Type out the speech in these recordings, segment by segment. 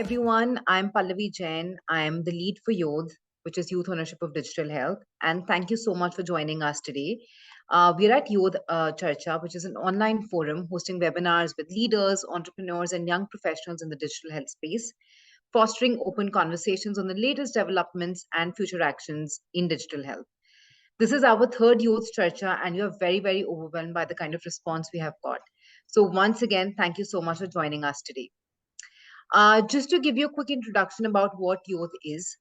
everyone. I'm Pallavi Jain. I'm the lead for YO.DH, which is Youth Ownership of Digital Health. And thank you so much for joining us today. We're at YO.DH Charcha, which is an online forum hosting webinars with leaders, entrepreneurs, and young professionals in the digital health space, fostering open conversations on the latest developments and future actions in digital health. This is our third YO.DH Charcha, and we are very, very overwhelmed by the kind of response we have got. So once again, thank you so much for joining us today. Just to give you a quick introduction about what YO.DH is.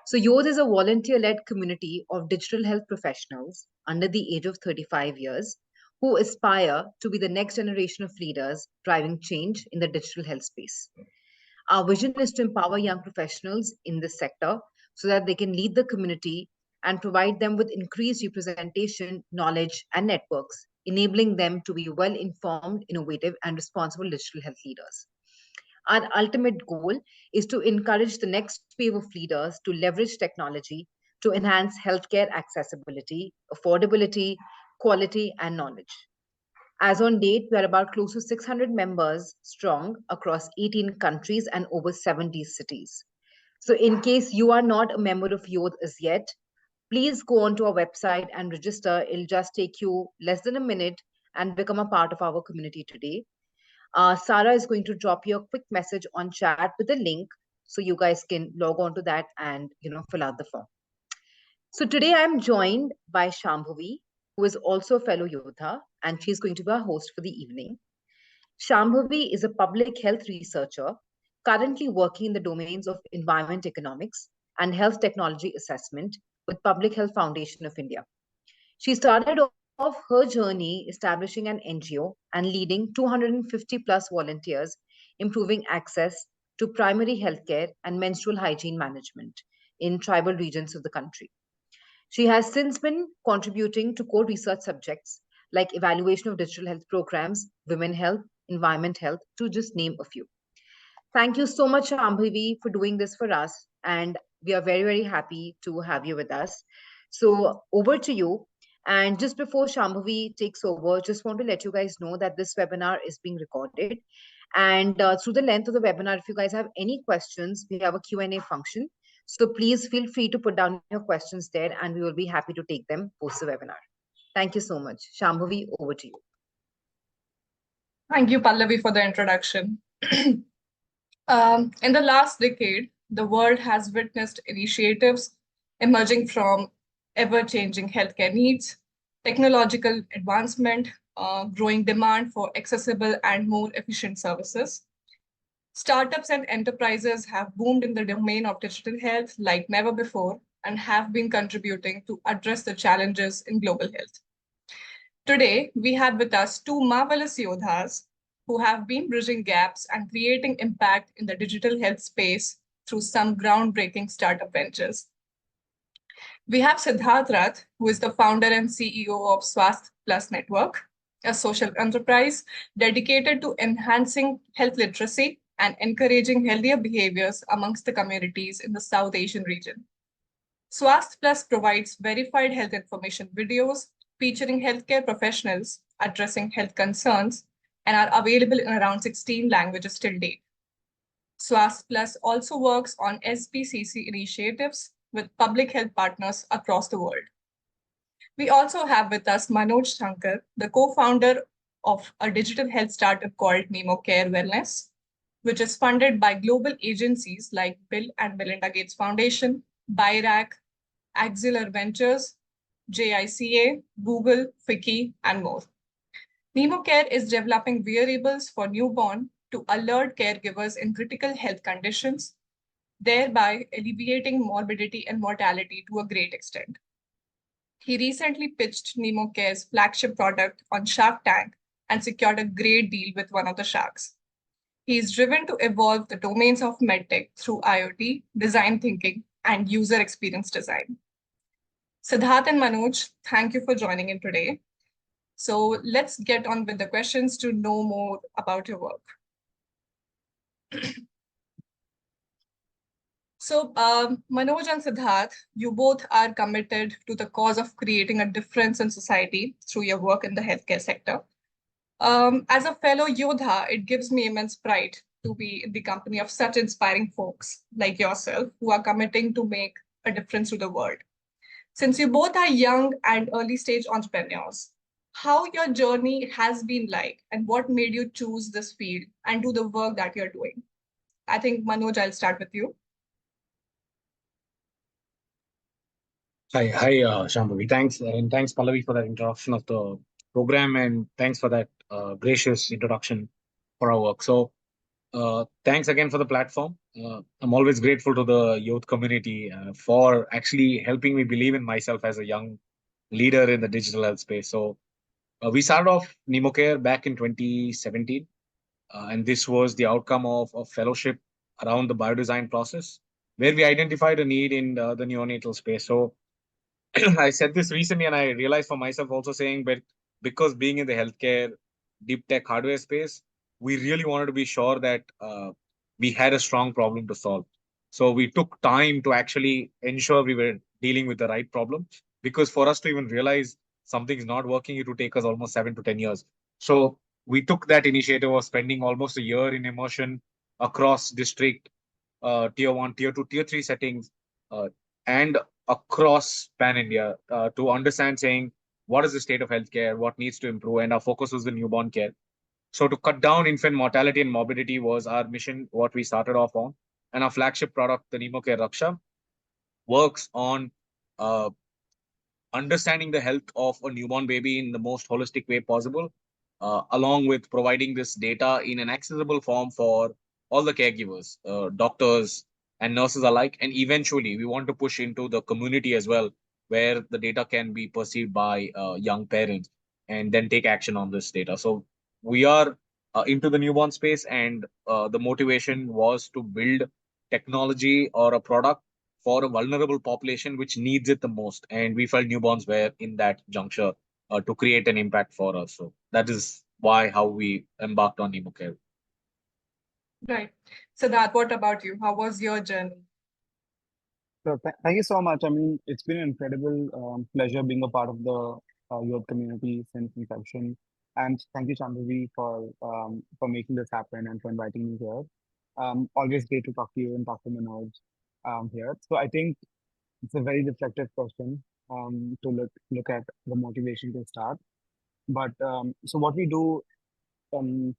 So YO.DH is a volunteer-led community of digital health professionals under the age of 35 years who aspire to be the next generation of leaders driving change in the digital health space. Our vision is to empower young professionals in this sector so that they can lead the community and provide them with increased representation, knowledge, and networks, enabling them to be well-informed, innovative, and responsible digital health leaders. Our ultimate goal is to encourage the next wave of leaders to leverage technology to enhance healthcare accessibility, affordability, quality, and knowledge. As on date, we are about close to 600 members strong across 18 countries and over 70 cities. So in case you are not a member of YO.DH as yet, please go onto our website and register. It'll just take you less than a minute and become a part of our community today. Sarah is going to drop you a quick message on chat with a link so you guys can log on to that and fill out the form. So today I'm joined by Shambhavi, who is also a fellow Yodha, and she's going to be our host for the evening. Shambhavi is a public health researcher currently working in the domains of environment economics and health technology assessment with Public Health Foundation of India. She started off her journey establishing an NGO and leading 250 plus volunteers, improving access to primary healthcare and menstrual hygiene management in tribal regions of the country. She has since been contributing to core research subjects like evaluation of digital health programs, women health, environment health, to just name a few. Thank you so much, Shambhavi, for doing this for us. And we are very, very happy to have you with us. So over to you. And just before Shambhavi takes over, just want to let you guys know that this webinar is being recorded. And through the length of the webinar, if you guys have any questions, we have a Q&A function. So please feel free to put down your questions there and we will be happy to take them post the webinar. Thank you so much. Shambhavi, over to you. Thank you, Pallavi, for the introduction. In the last decade, the world has witnessed initiatives emerging from ever-changing healthcare needs, technological advancement, growing demand for accessible and more efficient services. Startups and enterprises have boomed in the domain of digital health like never before and have been contributing to address the challenges in global health. Today, we have with us two marvelous YO.DHAs who have been bridging gaps and creating impact in the digital health space through some groundbreaking startup ventures. We have Sidharth Rath, who is the founder and CEO of Swasth Plus Network, a social enterprise dedicated to enhancing health literacy and encouraging healthier behaviors amongst the communities in the South Asian region. Swasth Plus provides verified health information videos featuring healthcare professionals addressing health concerns and are available in around 16 languages till date. Swasth Plus also works on SBCC initiatives with public health partners across the world. We also have with us Manoj Sanker, the co-founder of a digital health startup called NemoCare Wellness, which is funded by global agencies like Bill and Melinda Gates Foundation, BIRAC, Axelar Ventures, JICA, Google, FICCI, and more. NemoCare is developing wearables for newborn to alert caregivers in critical health conditions, thereby alleviating morbidity and mortality to a great extent. He recently pitched NemoCare's flagship product on Shark Tank and secured a great deal with one of the sharks. He is driven to evolve the domains of medtech through IoT, design thinking, and user experience design. Sidharth and Manoj, thank you for joining in today. So let's get on with the questions to know more about your work. So Manoj and Sidharth, you both are committed to the cause of creating a difference in society through your work in the healthcare sector. As a fellow YO.DHA, it gives me immense pride to be in the company of such inspiring folks like yourself who are committing to make a difference to the world. Since you both are young and early stage entrepreneurs, how your journey has been like and what made you choose this field and do the work that you're doing. I think, Manoj, I'll start with you. Hi, Shambhavi. Thanks, Pallavi, for that introduction of the program, and thanks for that gracious introduction for our work. So, thanks again for the platform. I'm always grateful to the youth community for actually helping me believe in myself as a young leader in the digital health space. So, we started off NemoCare back in 2017, and this was the outcome of a fellowship around the biodesign process, where we identified a need in the neonatal space. So, I said this recently, and I realized for myself also saying, but because being in the healthcare deep tech hardware space, we really wanted to be sure that we had a strong problem to solve. So we took time to actually ensure we were dealing with the right problem. Because for us to even realize something's not working, it would take us almost 7 to 10 years. So we took that initiative of spending almost a year in immersion across district, tier one, tier two, tier three settings, uh, and across pan India to understand saying what is the state of healthcare, what needs to improve, and our focus was the newborn care. So to cut down infant mortality and morbidity was our mission, what we started off on, and our flagship product, the Nemo Care Raksha, works on uh, understanding the health of a newborn baby in the most holistic way possible, along with providing this data in an accessible form for all the caregivers, doctors, and nurses alike. And eventually, we want to push into the community as well, where the data can be perceived by young parents and then take action on this data. So we are into the newborn space, and the motivation was to build technology or a product for a vulnerable population which needs it the most. And we felt newborns were in that juncture to create an impact for us. So that is why how we embarked on NemoCare. Right. Sidharth, what about you? How was your journey? So thank you so much. I mean, it's been an incredible pleasure being a part of the youth community since inception. And thank you, Shambhavi, for making this happen and for inviting me here. Always great to talk to you and talk to Manoj here. So I think it's a very reflective question to look at the motivation to start. But so what we do um,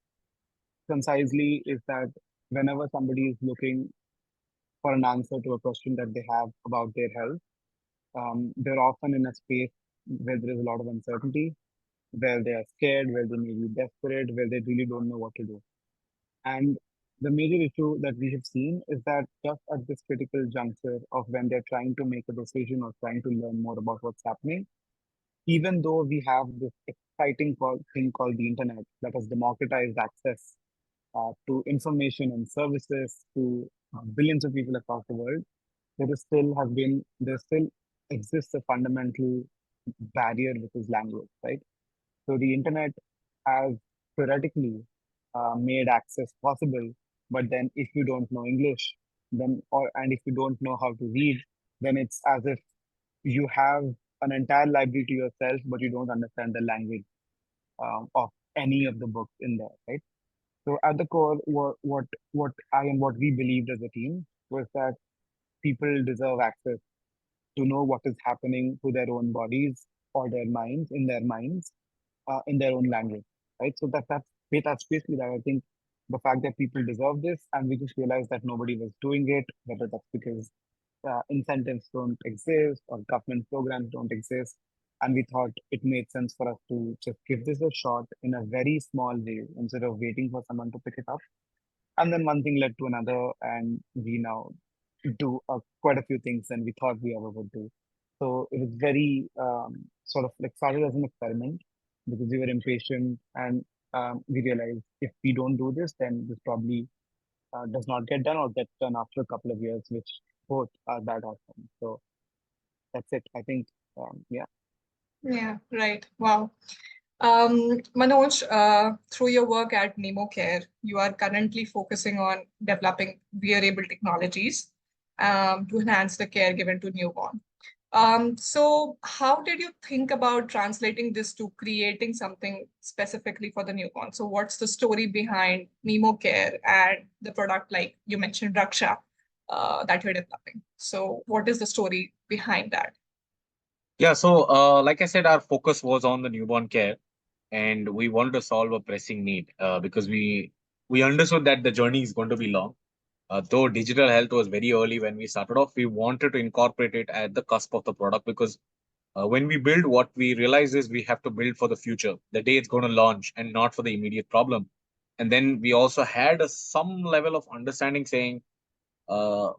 concisely is that whenever somebody is looking for an answer to a question that they have about their health, they're often in a space where there is a lot of uncertainty, where they are scared, where they may be desperate, where they really don't know what to do. And the major issue that we have seen is that just at this critical juncture of when they're trying to make a decision or trying to learn more about what's happening, even though we have this exciting thing called the internet that has democratized access to information and services to billions of people across the world, there still exists a fundamental barrier, which is language, right? So the internet has theoretically made access possible, but then if you don't know English, and if you don't know how to read, then it's as if you have an entire library to yourself, but you don't understand the language of any of the books in there, right? So at the core, what we believed as a team was that people deserve access to know what is happening to their own bodies or their minds in their own language, right? So that's basically that. I think the fact that people deserve this, and we just realized that nobody was doing it, whether that's because incentives don't exist or government programs don't exist, and we thought it made sense for us to just give this a shot in a very small way instead of waiting for someone to pick it up. And then one thing led to another, and we now do quite a few things than we thought we ever would do. So it was very sort of like started as an experiment because we were impatient, and we realized if we don't do this, then this probably does not get done or gets done after a couple of years, which both are bad outcomes. So that's it. I think, yeah. Yeah, right. Wow. Manoj, through your work at NemoCare, you are currently focusing on developing wearable technologies to enhance the care given to newborn. So how did you think about translating this to creating something specifically for the newborn? So what's the story behind Nemo Care and the product, like you mentioned, Raksha, that you're developing? So what is the story behind that? Yeah, so like I said, our focus was on the newborn care, and we wanted to solve a pressing need because we understood that the journey is going to be long. Though digital health was very early when we started off, we wanted to incorporate it at the cusp of the product because when we build, what we realize is we have to build for the future, the day it's going to launch, and not for the immediate problem. And then we also had some level of understanding saying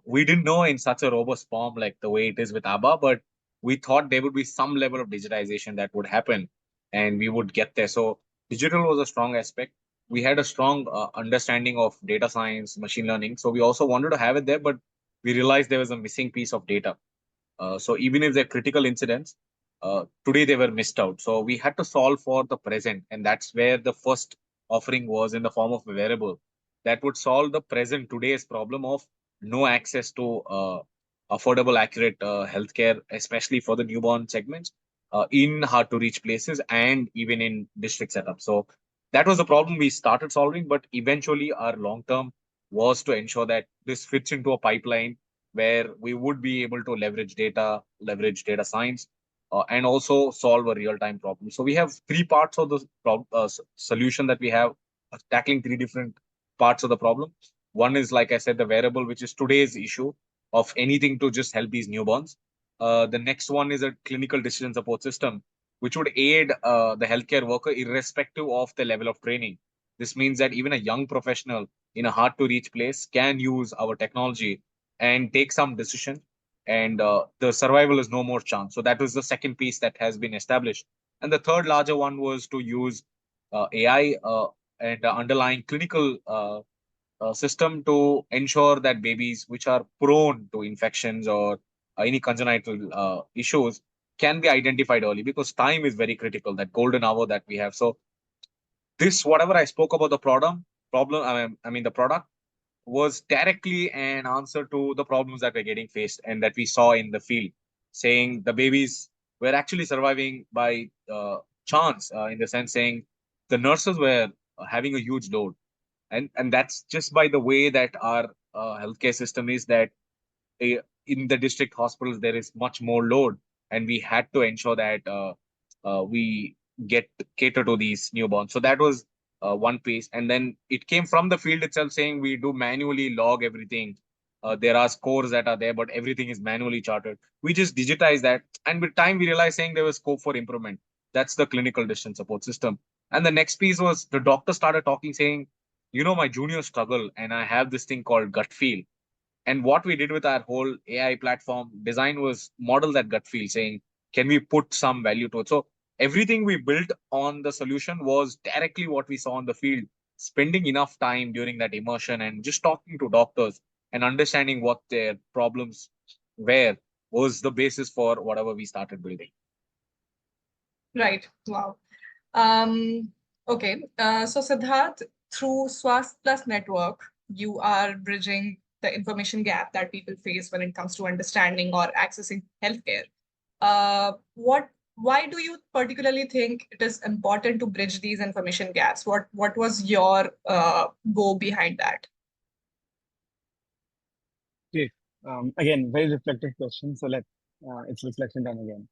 we didn't know in such a robust form like the way it is with ABBA, but we thought there would be some level of digitization that would happen and we would get there. So digital was a strong aspect. We had a strong understanding of data science, machine learning. So we also wanted to have it there, but we realized there was a missing piece of data. So even if they're critical incidents, today they were missed out. So we had to solve for the present, and that's where the first offering was in the form of a wearable that would solve the present today's problem of no access to affordable, accurate healthcare, especially for the newborn segments, in hard to reach places and even in district setup. So that was the problem we started solving, but eventually our long term was to ensure that this fits into a pipeline where we would be able to leverage data science, and also solve a real-time problem. So we have three parts of the solution that we have, tackling three different parts of the problem. One is, like I said, the wearable, which is today's issue of anything to just help these newborns. The next one is a clinical decision support system, which would aid the healthcare worker irrespective of the level of training. This means that even a young professional in a hard to reach place can use our technology and take some decision, and the survival is no more chance. So that was the second piece that has been established. And the third larger one was to use AI and underlying clinical system to ensure that babies which are prone to infections or any congenital issues can be identified early, because time is very critical, that golden hour that we have. So this, whatever I spoke about the problem, the product was directly an answer to the problems that we're getting faced and that we saw in the field, saying the babies were actually surviving by chance, in the sense saying the nurses were having a huge load, and that's just by the way that our healthcare system is, that in the district hospitals there is much more load, and we had to ensure that we get cater to these newborns. So that was one piece, and then it came from the field itself saying we do manually log everything. There are scores that are there, but everything is manually charted. We just digitize that, and with time we realized saying there was scope for improvement. That's the clinical decision support system. And the next piece was the doctor started talking, saying, my juniors struggle, and I have this thing called gut feel. And what we did with our whole AI platform design was model that gut feel, saying, can we put some value to it? So everything we built on the solution was directly what we saw on the field, spending enough time during that immersion and just talking to doctors and understanding what their problems were was the basis for whatever we started building. Right. Wow. Okay. So Sidharth, through Swast Plus network, you are bridging the information gap that people face when it comes to understanding or accessing healthcare. Why do you particularly think it is important to bridge these information gaps? What was your go behind that? Okay. Again, very reflective question. So it's reflection time again.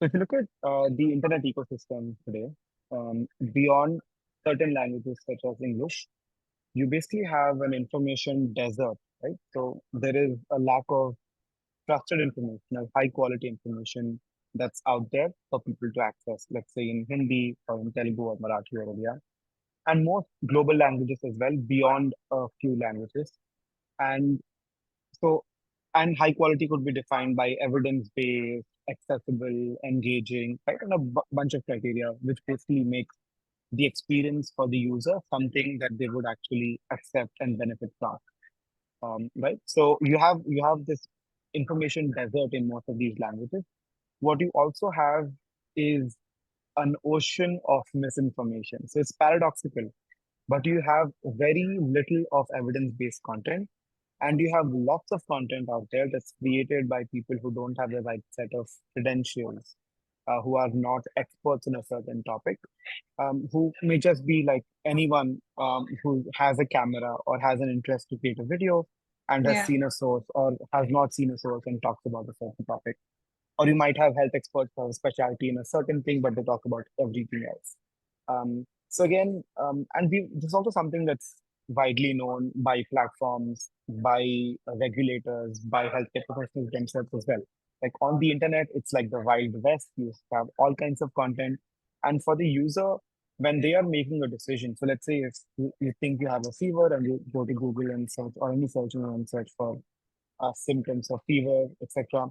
So if you look at the internet ecosystem today, beyond certain languages such as English, you basically have an information desert, right? So there is a lack of trusted information, high quality information that's out there for people to access, let's say in Hindi or in Telugu or Marathi or Odia, and most global languages as well, beyond a few languages. And so, and high quality could be defined by evidence-based, accessible, engaging, right? And a bunch of criteria, which basically makes the experience for the user something that they would actually accept and benefit from. Right? So you have this information desert in most of these languages. What you also have is an ocean of misinformation. So it's paradoxical, but you have very little of evidence-based content And you have lots of content out there that's created by people who don't have the right set of credentials, who are not experts in a certain topic, who may just be like anyone who has a camera or has an interest to create a video and has Yeah. seen a source or has not seen a source and talks about a certain topic. Or you might have health experts who have a specialty in a certain thing, but they talk about everything else. So again, this is also something that's widely known by platforms, by regulators, by healthcare professionals themselves as well. Like on the internet, it's like the wild west. You have all kinds of content, and for the user, when they are making a decision, so let's say if you think you have a fever and you go to Google and search or any search engine and search for symptoms of fever, etc.,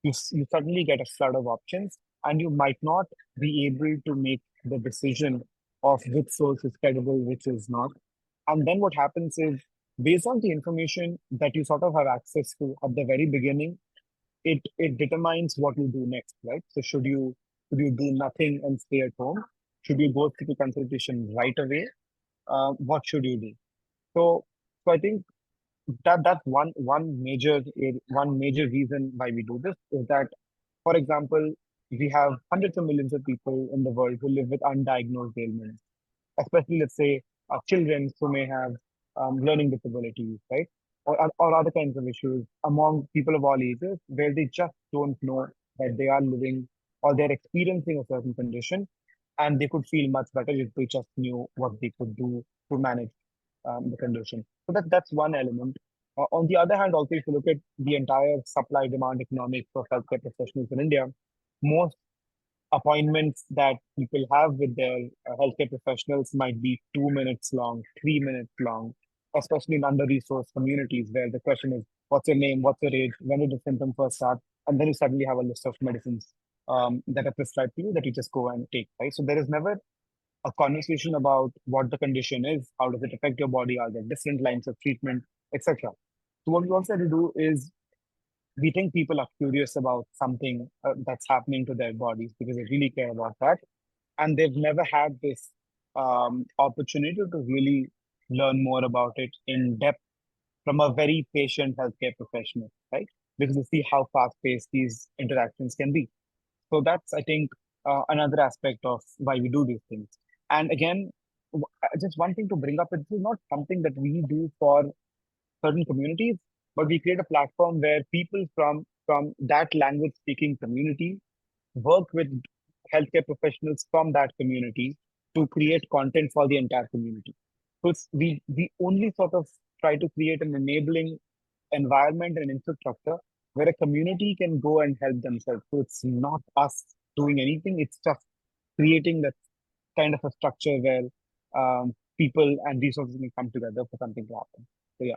you suddenly get a flood of options, and you might not be able to make the decision of which source is credible, which is not. And then what happens is, based on the information that you sort of have access to at the very beginning, it determines what you do next, right? So should you do nothing and stay at home? Should you go to the consultation right away? What should you do? So I think that's one major reason why we do this is that, for example, we have hundreds of millions of people in the world who live with undiagnosed ailments, especially, let's say, children who may have learning disabilities, right? Or other kinds of issues among people of all ages where they just don't know that they are living or they're experiencing a certain condition, and they could feel much better if they just knew what they could do to manage the condition. So that's one element. On the other hand, also, if you look at the entire supply demand economics of healthcare professionals in India, most appointments that people have with their healthcare professionals might be 2 minutes long, 3 minutes long, especially in under-resourced communities where the question is, what's your name, what's your age, when did the symptom first start? And then you suddenly have a list of medicines that are prescribed to you that you just go and take, right? So there is never a conversation about what the condition is, how does it affect your body, are there different lines of treatment, etc. So what we also have to do is we think people are curious about something that's happening to their bodies because they really care about that. And they've never had this opportunity to really learn more about it in depth from a very patient healthcare professional, right? Because you see how fast paced these interactions can be. So that's, I think, another aspect of why we do these things. And again, just one thing to bring up, this is not something that we do for certain communities, but we create a platform where people from that language speaking community work with healthcare professionals from that community to create content for the entire community. So we only sort of try to create an enabling environment and infrastructure where a community can go and help themselves. So it's not us doing anything, it's just creating that kind of a structure where people and resources can come together for something to happen. So yeah.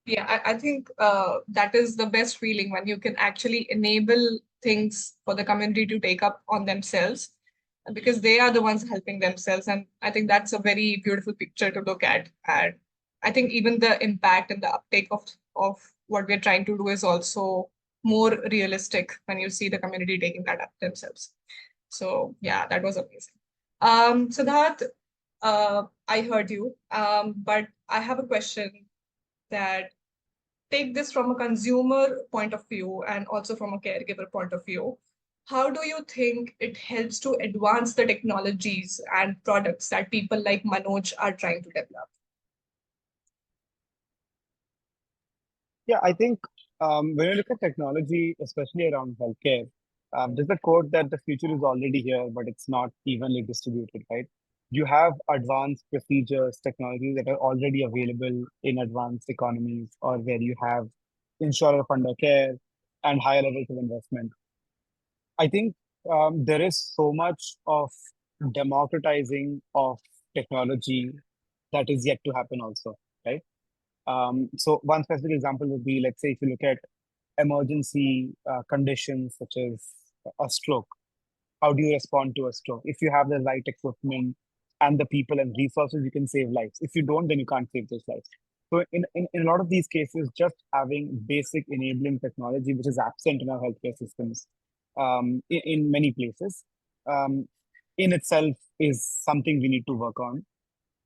Yeah, I think that is the best feeling when you can actually enable things for the community to take up on themselves because they are the ones helping themselves. And I think that's a very beautiful picture to look at. And I think even the impact and the uptake of what we're trying to do is also more realistic when you see the community taking that up themselves. So yeah, that was amazing. Sidharth, I heard you, but I have a question that take this from a consumer point of view and also from a caregiver point of view. How do you think it helps to advance the technologies and products that people like Manoj are trying to develop? Yeah, I think when you look at technology, especially around healthcare, there's a quote that the future is already here, but it's not evenly distributed, right? You have advanced procedures, technologies that are already available in advanced economies, or where you have insurer funder care and higher levels of investment. I think there is so much of democratizing of technology that is yet to happen also, right? So one specific example would be, let's say, if you look at emergency conditions such as a stroke, how do you respond to a stroke? If you have the right equipment and the people and resources, you can save lives. If you don't, then you can't save those lives. So in a lot of these cases, just having basic enabling technology, which is absent in our healthcare systems in many places, um, in itself is something we need to work on.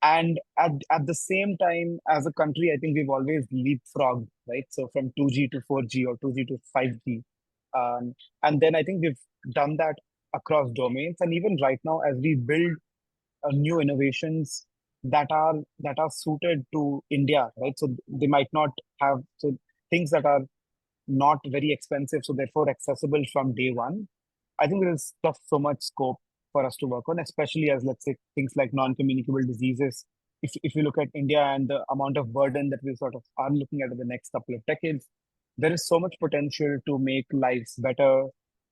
And at the same time, as a country, I think we've always leapfrogged, right? So from 2G to 4G or 2G to 5G. And then I think we've done that across domains. And even right now, as we build new innovations that are suited to India, right? So they might not have so things that are not very expensive, so therefore accessible from day one. I think there is just so much scope for us to work on, especially as let's say things like non-communicable diseases. If you look at India and the amount of burden that we sort of are looking at in the next couple of decades, there is so much potential to make lives better,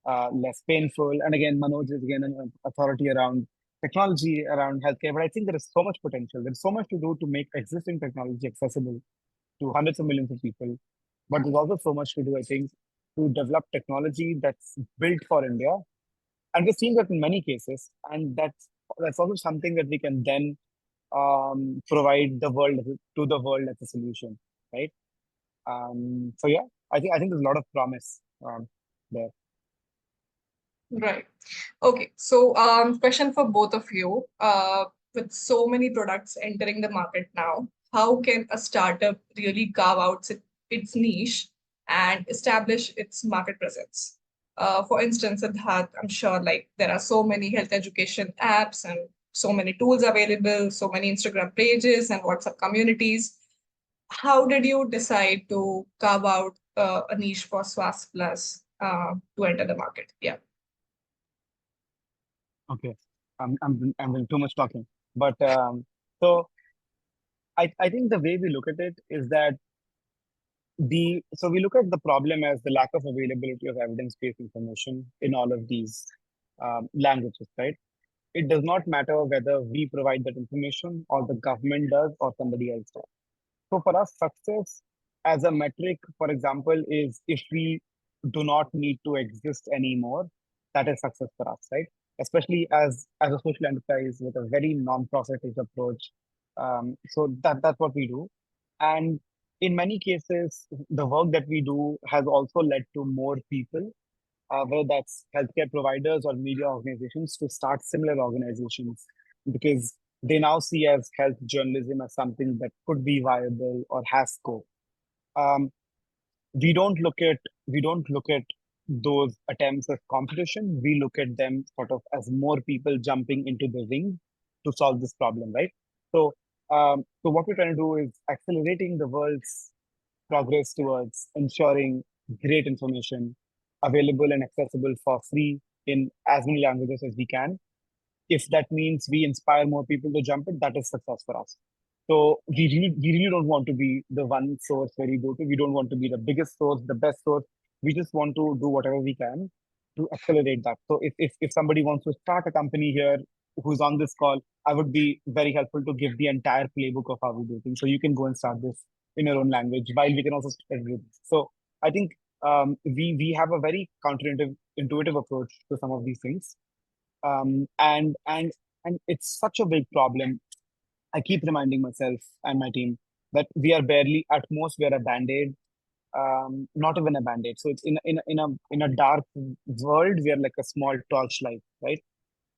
less painful. And again, Manoj is again an authority around technology, around healthcare. But I think there is so much potential. There's so much to do to make existing technology accessible to hundreds of millions of people. But there's also so much to do, I think, to develop technology that's built for India. And we're seeing that in many cases. And that's also something that we can then provide to the world as a solution, right? So yeah, I think there's a lot of promise there. Right. Okay. So, question for both of you. With so many products entering the market now, how can a startup really carve out its niche and establish its market presence? For instance, Sidharth, I'm sure like there are so many health education apps and so many tools available, so many Instagram pages and WhatsApp communities. How did you decide to carve out a niche for Swas Plus to enter the market? Yeah. Okay, I'm doing too much talking, but so I think the way we look at it is that we look at the problem as the lack of availability of evidence-based information in all of these languages, right? It does not matter whether we provide that information or the government does or somebody else does. So for us, success as a metric, for example, is if we do not need to exist anymore, that is success for us, right? Especially as a social enterprise with a very non-profit approach. So that's what we do. And in many cases, the work that we do has also led to more people, whether that's healthcare providers or media organizations, to start similar organizations because they now see as health journalism as something that could be viable or has scope. Um, we don't look at those attempts as competition. We look at them sort of as more people jumping into the ring to solve this problem, right? So, so what we're trying to do is accelerating the world's progress towards ensuring great information available and accessible for free in as many languages as we can. If that means we inspire more people to jump in, that is success for us. So we really don't want to be the one source where we go to. We don't want to be the biggest source, the best source. We just want to do whatever we can to accelerate that. So if somebody wants to start a company here who's on this call, I would be very helpful to give the entire playbook of how we do things. So you can go and start this in your own language, while we can also spread it. So I think we have a very intuitive approach to some of these things, um, and and and it's such a big problem. I keep reminding myself and my team that we are barely, at most, we are a band-aid, not even a band-aid. So it's in a dark world, we are like a small torchlight, right?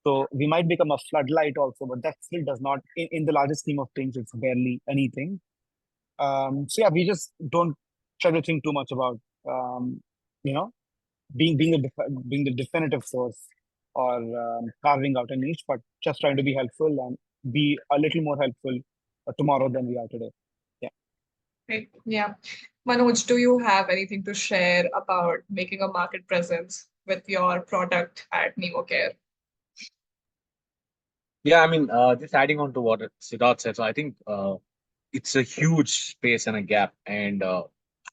So we might become a floodlight also, but that still does not, in the larger scheme of things, it's barely anything. So yeah, we just don't try to think too much about, you know, being the definitive source or carving out a niche, but just trying to be helpful and be a little more helpful tomorrow than we are today. Yeah. Right. Yeah. Manoj, do you have anything to share about making a market presence with your product at NemoCare? Yeah, I mean, just adding on to what Siddharth said. So I think it's a huge space and a gap, and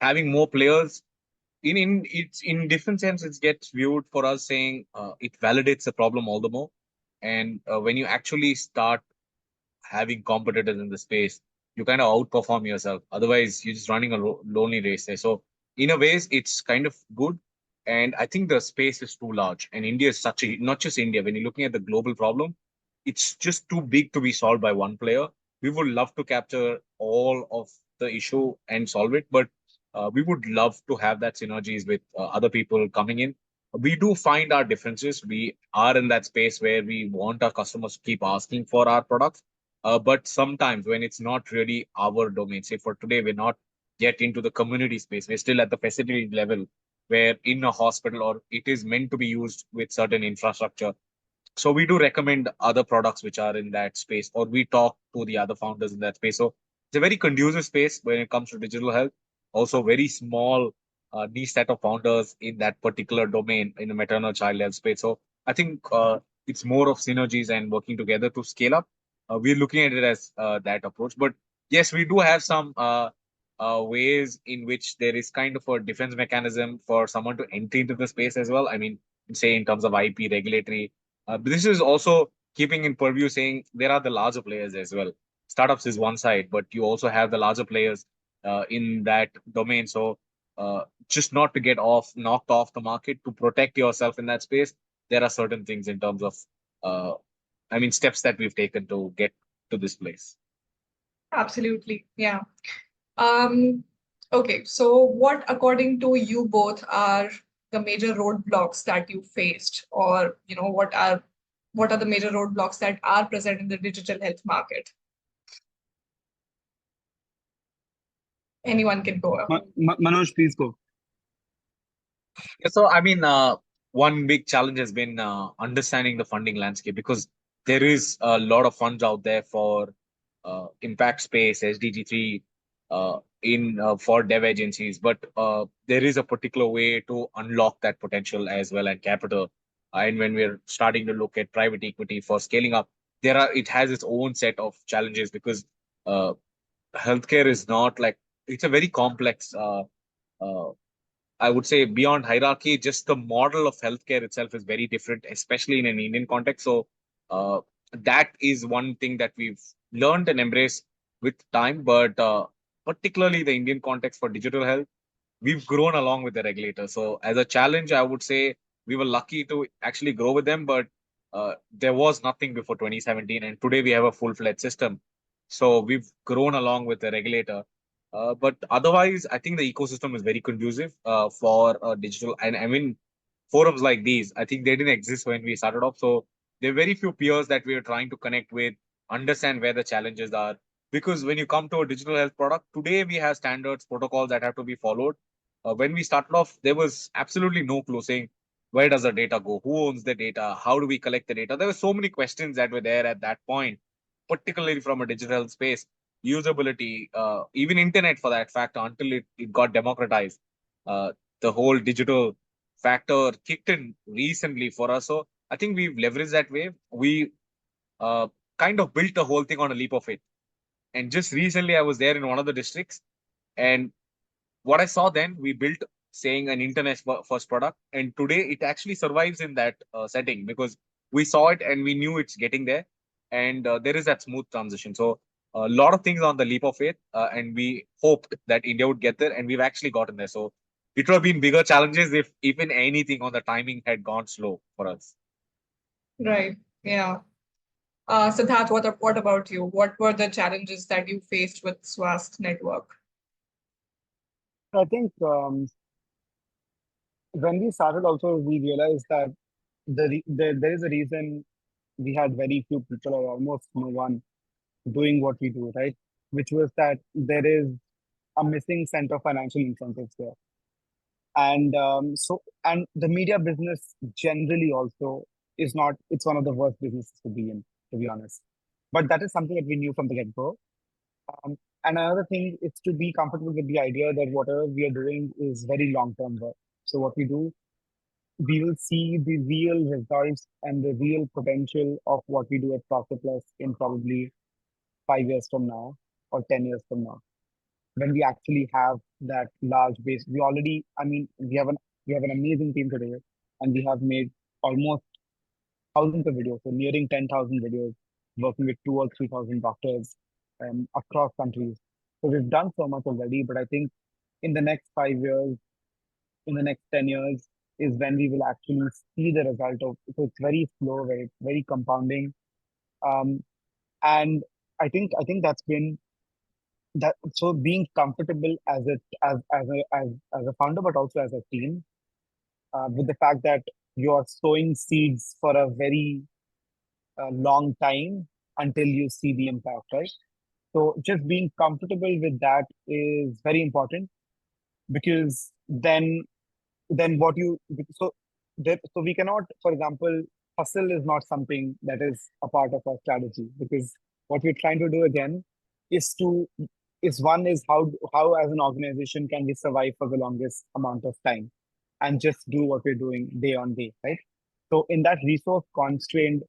having more players in it's in different sense, it gets viewed for us saying it validates the problem all the more. And when you actually start having competitors in the space, you kind of outperform yourself. Otherwise, you're just running a lonely race there. So in a ways, it's kind of good. And I think the space is too large. And India is such a, not just India, when you're looking at the global problem, it's just too big to be solved by one player. We would love to capture all of the issue and solve it, but we would love to have that synergies with other people coming in. We do find our differences. We are in that space where we want our customers to keep asking for our products, But sometimes when it's not really our domain, say for today, we're not yet into the community space. We're still at the facility level where in a hospital or it is meant to be used with certain infrastructure. So we do recommend other products which are in that space, or we talk to the other founders in that space. So it's a very conducive space when it comes to digital health. Also, very small niche set of founders in that particular domain in the maternal child health space. So I think it's more of synergies and working together to scale up. We're looking at it as that approach. But yes, we do have some ways in which there is kind of a defense mechanism for someone to enter into the space as well. I mean, say in terms of IP, regulatory, but this is also keeping in purview saying there are the larger players as well. Startups is one side, but you also have the larger players in that domain. So just not to get knocked off the market, to protect yourself in that space, there are certain things in terms of, uh, steps that we've taken to get to this place. Absolutely. Yeah. Um, okay, so what, according to you both, are the major roadblocks that you faced, or what are the major roadblocks that are present in the digital health market? Anyone can go up. Manoj, please go. Yeah, so one big challenge has been understanding the funding landscape, because there is a lot of funds out there for impact space, SDG 3, in for dev agencies, but there is a particular way to unlock that potential as well and capital. And when we're starting to look at private equity for scaling up, it has its own set of challenges, because uh, healthcare is not like, it's a very complex. Uh, I would say beyond hierarchy, just the model of healthcare itself is very different, especially in an Indian context. So uh, that is one thing that we've learned and embraced with time. But particularly the Indian context for digital health, we've grown along with the regulator. So as a challenge, I would say we were lucky to actually grow with them, but there was nothing before 2017, and today we have a full-fledged system. So we've grown along with the regulator. But otherwise, I think the ecosystem is very conducive for digital. And I mean, forums like these, I think they didn't exist when we started off. So there are very few peers that we are trying to connect with, understand where the challenges are. Because when you come to a digital health product, today we have standards, protocols that have to be followed. When we started off, there was absolutely no clue saying, where does the data go? Who owns the data? How do we collect the data? There were so many questions that were there at that point, particularly from a digital health space. Usability, even internet for that fact, until it got democratized. The whole digital factor kicked in recently for us. So I think we've leveraged that wave. We uh, kind of built the whole thing on a leap of faith. And just recently, I was there in one of the districts, and what I saw then, we built saying an internet first product, and today it actually survives in that setting, because we saw it and we knew it's getting there, and there is that smooth transition. So a lot of things on the leap of faith, and we hoped that India would get there, and we've actually gotten there. So it would have been bigger challenges if even anything on the timing had gone slow for us. Right. Yeah. Sidharth, what about you? What were the challenges that you faced with Swast Network? I think when we started, also we realized that there is a reason we had very few people or almost no one doing what we do, right? Which was that there is a missing center of financial incentives there. And the media business generally also is not, it's one of the worst businesses to be in, to be honest. But that is something that we knew from the get-go. And another thing is to be comfortable with the idea that whatever we are doing is very long-term work. So what we do, we will see the real results and the real potential of what we do at Procter Plus in probably 5 years from now or 10 years from now, when we actually have that large base. We already, I mean, we have an amazing team today, and we have made almost thousands of videos, so nearing 10,000 videos, working with 2 or 3,000 doctors across countries. So we've done so much already, but I think in the next 5 years, in the next 10 years, is when we will actually see the result of. So it's very slow, very compounding, um, and I think that's been that. So being comfortable as a founder, but also as a team, with the fact that you are sowing seeds for a very long time. until you see the impact, right? So just being comfortable with that is very important, because then what you so so we cannot, for example, hustle is not something that is a part of our strategy, because what we're trying to do again is to is one is how as an organization can we survive for the longest amount of time and just do what we're doing day on day, right? So in that resource constrained,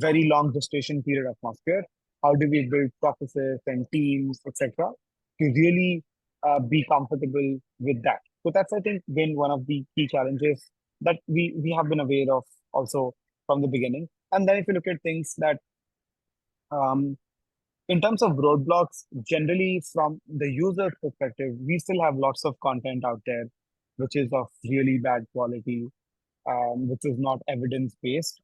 very long gestation period atmosphere, how do we build processes and teams, etc., to really be comfortable with that? So that's, I think, been one of the key challenges that we have been aware of also from the beginning. And then if you look at things that um, in terms of roadblocks, generally from the user's perspective, we still have lots of content out there which is of really bad quality, which is not evidence based.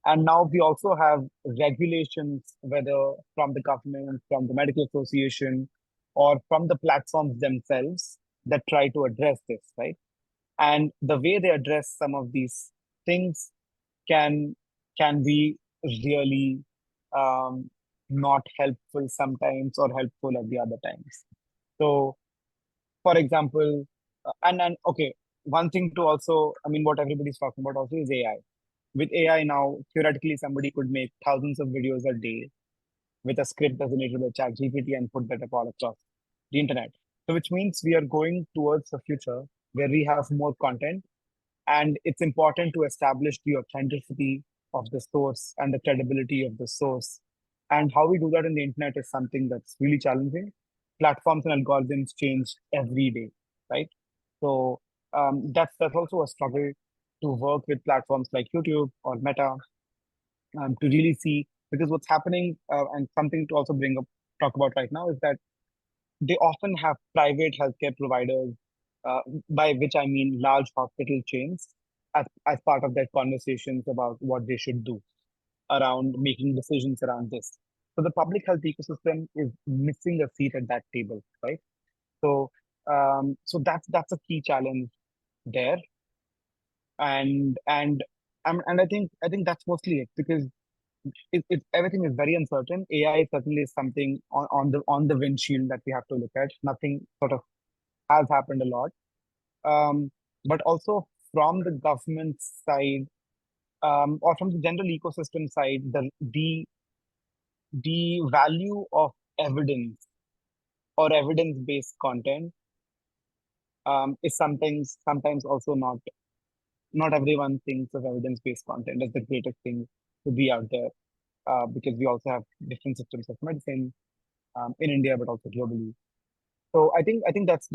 And now we also have regulations, whether from the government, from the medical association, or from the platforms themselves, that try to address this, right? And the way they address some of these things can can be really um, not helpful sometimes, or helpful at the other times. So, for example, and okay, one thing to also, I mean, what everybody's talking about also is AI. With AI now, theoretically, somebody could make thousands of videos a day with a script designated by ChatGPT and put that up all across the internet. So, which means we are going towards a future where we have more content, and it's important to establish the authenticity of the source and the credibility of the source. And how we do that in the internet is something that's really challenging. Platforms and algorithms change every day, right? So that's also a struggle to work with platforms like YouTube or Meta, to really see, because what's happening, and something to also bring up talk about right now, is that they often have private healthcare providers, uh, by which I mean large hospital chains, as part of their conversations about what they should do around making decisions around this. So the public health ecosystem is missing a seat at that table, right? So so that's a key challenge there, and I think that's mostly it, because everything is very uncertain. AI certainly is something on the windshield that we have to look at. Nothing sort of has happened a lot, um, but also from the government side, or from the general ecosystem side, the value of evidence or evidence-based content is sometimes also not everyone thinks of evidence-based content as the greatest thing to be out there, because we also have different systems of medicine, in India, but also globally. So I think that's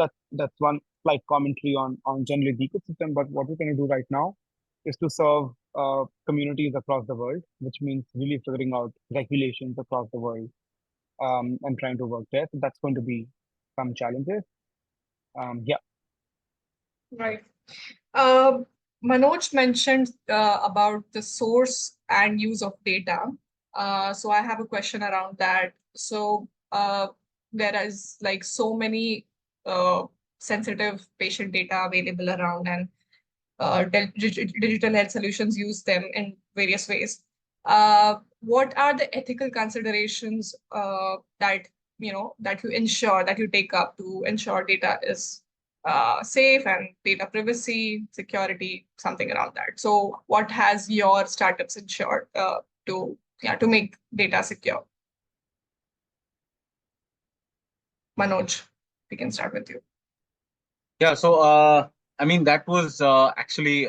one slight commentary on generally the ecosystem. But what we're going to do right now is to serve communities across the world, which means really figuring out regulations across the world, and trying to work there. So that's going to be some challenges. Yeah. Right. Uh, Manoj mentioned about the source and use of data. So I have a question around that. So there is like so many sensitive patient data available around, and digital health solutions use them in various ways. What are the ethical considerations that that you ensure, that you take up to ensure data is safe, and data privacy, security, something around that? So, what has your startups ensured to make data secure? Manoj, we can start with you. Yeah, so I mean that was actually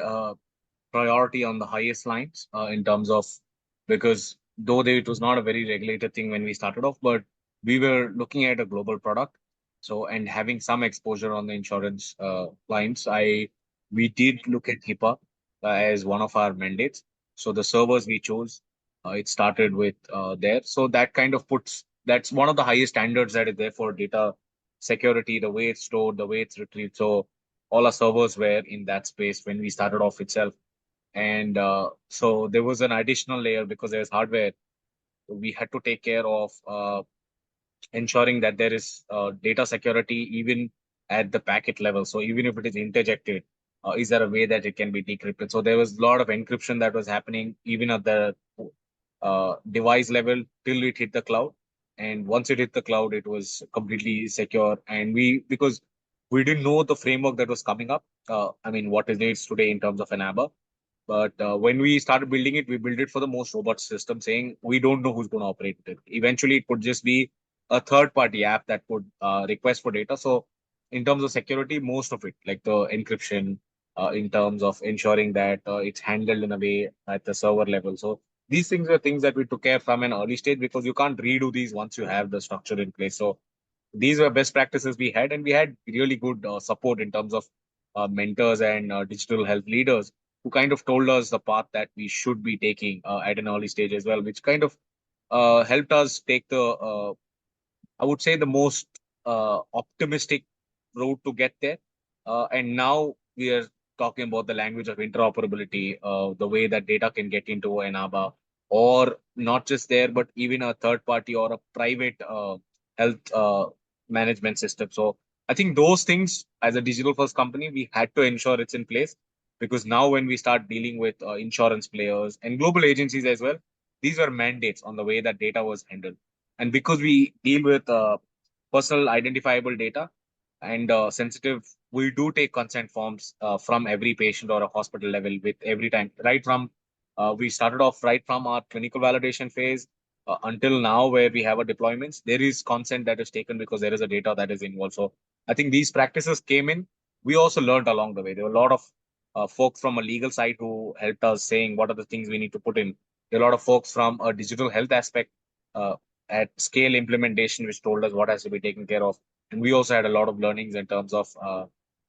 priority on the highest lines in terms of, because though it was not a very regulated thing when we started off, but we were looking at a global product. So, and having some exposure on the insurance lines, we did look at HIPAA as one of our mandates. So the servers we chose, it started with there. So that kind of that's one of the highest standards that is there for data security, the way it's stored, the way it's retrieved. So all our servers were in that space when we started off itself. And so there was an additional layer because there's hardware. We had to take care of ensuring that there is data security even at the packet level. So even if it is interjected, is there a way that it can be decrypted? So there was a lot of encryption that was happening even at the device level till it hit the cloud. And once it hit the cloud, it was completely secure. And because we didn't know the framework that was coming up, I mean, what it is today in terms of an ABBA. But when we started building it, we built it for the most robust system, saying we don't know who's going to operate it. Eventually, it could just be a third-party app that could request for data. So, in terms of security, most of it, like the encryption, in terms of ensuring that it's handled in a way at the server level. So, these things are things that we took care from an early stage because you can't redo these once you have the structure in place. So, these were best practices we had, and we had really good support in terms of mentors and digital health leaders who kind of told us the path that we should be taking at an early stage as well, which kind of helped us take the I would say the most optimistic route to get there. And now we are talking about the language of interoperability, the way that data can get into an ABA, or not just there, but even a third party or a private health management system. So I think those things, as a digital first company, we had to ensure it's in place, because now when we start dealing with insurance players and global agencies as well, these were mandates on the way that data was handled. And because we deal with personal identifiable data and sensitive, we do take consent forms from every patient or a hospital level with every time, right from we started off right from our clinical validation phase until now where we have a deployments, there is consent that is taken because there is a data that is involved. So I think these practices came in. We also learned along the way. There were a lot of folks from a legal side who helped us saying what are the things we need to put in. There are a lot of folks from a digital health aspect uh, at scale implementation, which told us what has to be taken care of. And we also had a lot of learnings in terms of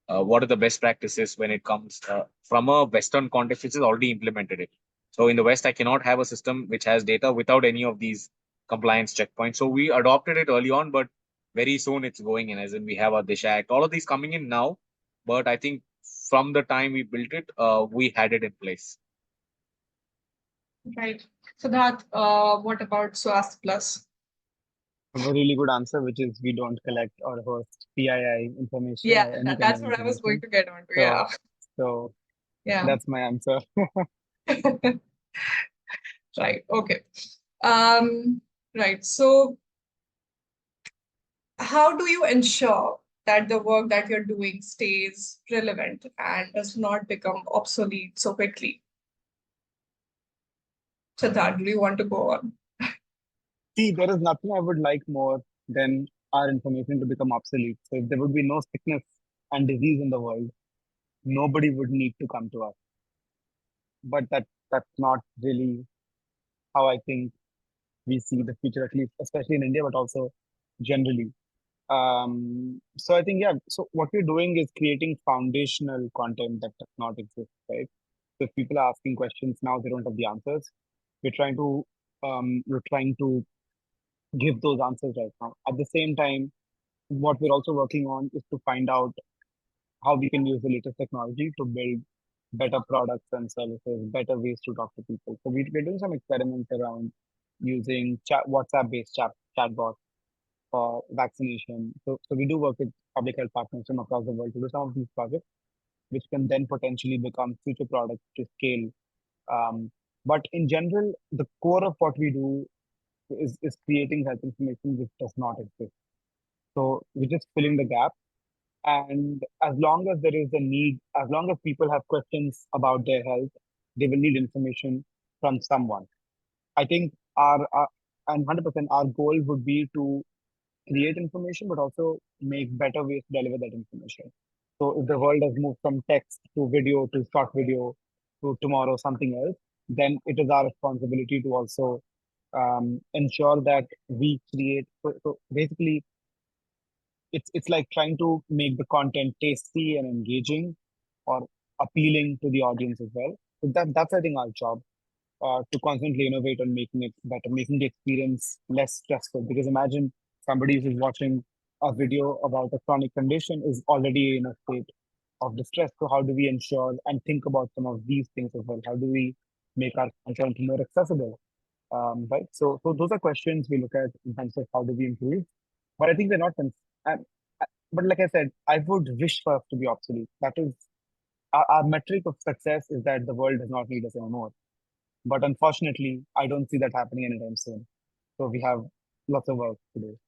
what are the best practices when it comes from a Western context, which is already implemented it. So in the West, I cannot have a system which has data without any of these compliance checkpoints. So we adopted it early on, but very soon it's going in, as in we have a DHA Act, all of these coming in now. But I think from the time we built it, we had it in place. Right. Sidharth, what about Swast Plus? I have a really good answer, which is we don't collect or host PII information Yeah, or any kind that's of what I was going information. to get onto. So, Yeah. so Yeah. that's my answer. Right. Okay. Right. So how do you ensure that the work that you're doing stays relevant and does not become obsolete so quickly? Siddharth, do you want to go on? See, there is nothing I would like more than our information to become obsolete. So if there would be no sickness and disease in the world, nobody would need to come to us. But that's not really how I think we see the future, at least, especially in India, but also generally. So I think, yeah, so what we're doing is creating foundational content that does not exist, right? So if people are asking questions now, they don't have the answers. We're trying to give those answers right now. At the same time, what we're also working on is to find out how we can use the latest technology to build better products and services, better ways to talk to people. So we're doing some experiments around using WhatsApp-based chatbots for vaccination. So we do work with public health partners from across the world to do some of these projects, which can then potentially become future products to scale. But in general, the core of what we do is creating health information which does not exist. So we're just filling the gap. And as long as there is a need, as long as people have questions about their health, they will need information from someone. I think our and 100% our goal would be to create information, but also make better ways to deliver that information. So if the world has moved from text to video to short video to tomorrow something else, then it is our responsibility to also ensure that we create. So basically, it's like trying to make the content tasty and engaging or appealing to the audience as well. So that's I think our job to constantly innovate on making it better, making the experience less stressful. Because imagine somebody who's watching a video about a chronic condition is already in a state of distress. So how do we ensure and think about some of these things as well? How do we make our content more accessible? Right. So those are questions we look at in terms of how do we improve. But I think they're not. And, but like I said, I would wish for us to be obsolete. That is our metric of success is that the world does not need us anymore. But unfortunately, I don't see that happening anytime soon. So we have lots of work to do.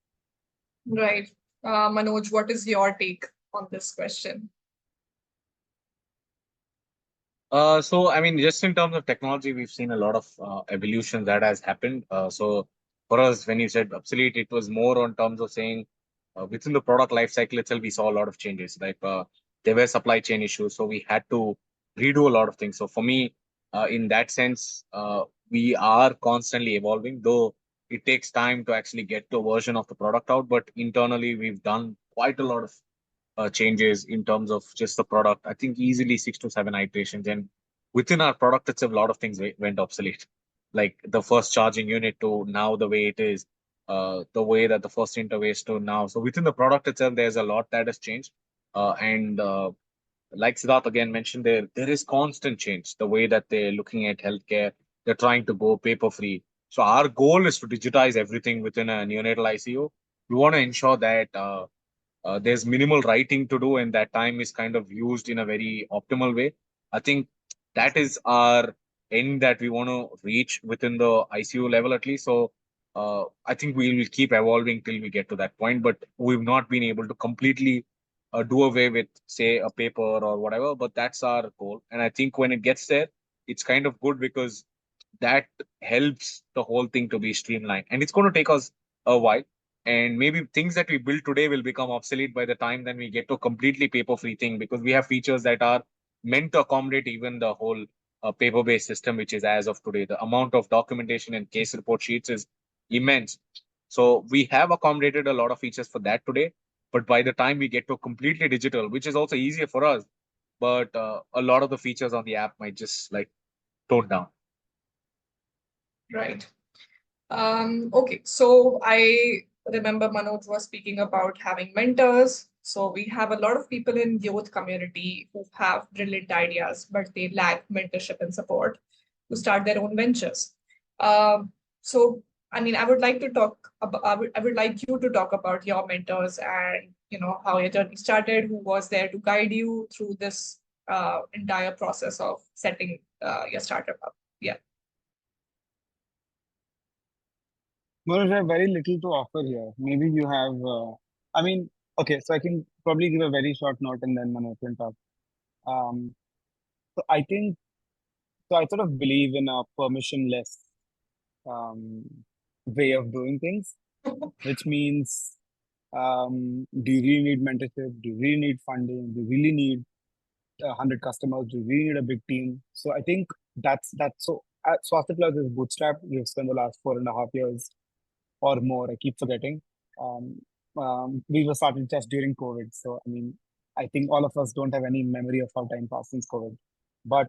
Right. Manoj, what is your take on this question? So I mean, just in terms of technology, we've seen a lot of evolution that has happened. So for us, when you said obsolete, it was more on terms of saying within the product life cycle itself, we saw a lot of changes. Like there were supply chain issues, so we had to redo a lot of things. So for me, in that sense, we are constantly evolving, though it takes time to actually get the version of the product out. But internally, we've done quite a lot of changes in terms of just the product. I think easily 6 to 7 iterations, and within our product itself, a lot of things went obsolete. Like the first charging unit to now the way it is, the way that the first interface to now. So within the product itself, there's a lot that has changed, and like Siddharth again mentioned, there is constant change. The way that they're looking at healthcare, they're trying to go paper free. So our goal is to digitize everything within a neonatal ICU. We want to ensure that there's minimal writing to do, and that time is kind of used in a very optimal way. I think that is our end that we want to reach within the ICU level at least. So I think we will keep evolving till we get to that point, but we've not been able to completely do away with, say, a paper or whatever. But that's our goal, and I think when it gets there, it's kind of good because that helps the whole thing to be streamlined, and it's going to take us a while, and maybe things that we build today will become obsolete by the time then we get to a completely paper free thing, because we have features that are meant to accommodate even the whole paper based system, which is as of today. The amount of documentation and case report sheets is immense. So we have accommodated a lot of features for that today, but by the time we get to completely digital, which is also easier for us, but a lot of the features on the app might just like tone down. Right. Okay, so I remember Manoj was speaking about having mentors. So we have a lot of people in youth community who have brilliant ideas, but they lack mentorship and support to start their own ventures. So I mean, I would like to talk about, I would like you to talk about your mentors and how your journey started, who was there to guide you through this entire process of setting your startup up. Yeah. Manoj, I have very little to offer here. Maybe you have, I mean, okay, so I can probably give a very short note and then Manoj can talk. Um, so I think, so I sort of believe in a permissionless um, way of doing things, which means, do you really need mentorship? Do you really need funding? Do you really need 100 customers? Do you really need a big team? So I think that's so. Swastika Plus is bootstrap. We've spent the last 4.5 years or more. I keep forgetting. Um, we were started just during COVID, so I mean, I think all of us don't have any memory of how time passed since COVID. But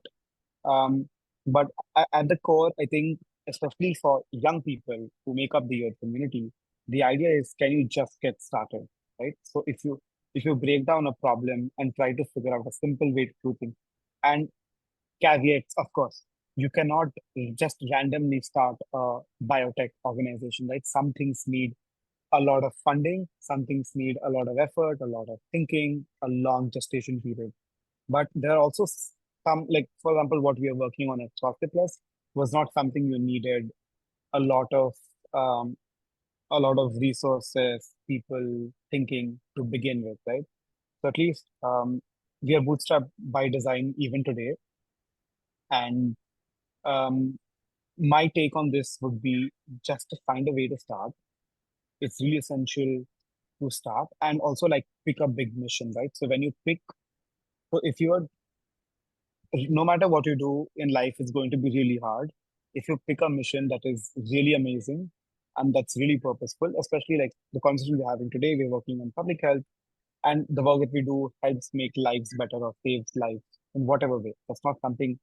um, but at the core, I think, especially for young people who make up the youth community, the idea is, can you just get started, right? So if you break down a problem and try to figure out a simple way to do things, and caveats, of course, you cannot just randomly start a biotech organization, right? Some things need a lot of funding, some things need a lot of effort, a lot of thinking, a long gestation period. But there are also some, like, for example, what we are working on at Charcha Plus was not something you needed a lot of um, resources, people thinking to begin with, right? So at least we are bootstrapped by design even today. And um, my take on this would be just to find a way to start. It's really essential to start and also like pick a big mission, right? So when you pick, so if you are, no matter what you do in life, it's going to be really hard. If you pick a mission that is really amazing and that's really purposeful, especially like the conversation we're having today, we're working on public health, and the work that we do helps make lives better or saves lives in whatever way. That's not something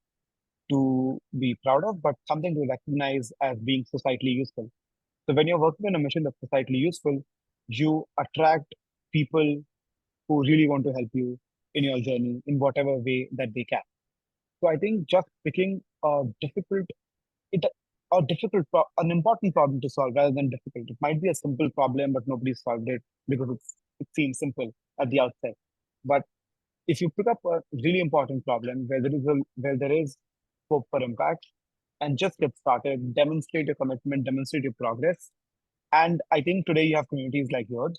to be proud of, but something to recognize as being societally useful. So when you're working on a mission that's societally useful, you attract people who really want to help you in your journey in whatever way that they can. So I think just picking it, an important problem to solve rather than difficult. It might be a simple problem, but nobody solved it because it seems simple at the outset. But if you pick up a really important problem where there is scope for impact, and just get started, demonstrate your commitment, demonstrate your progress. And I think today you have communities like yours,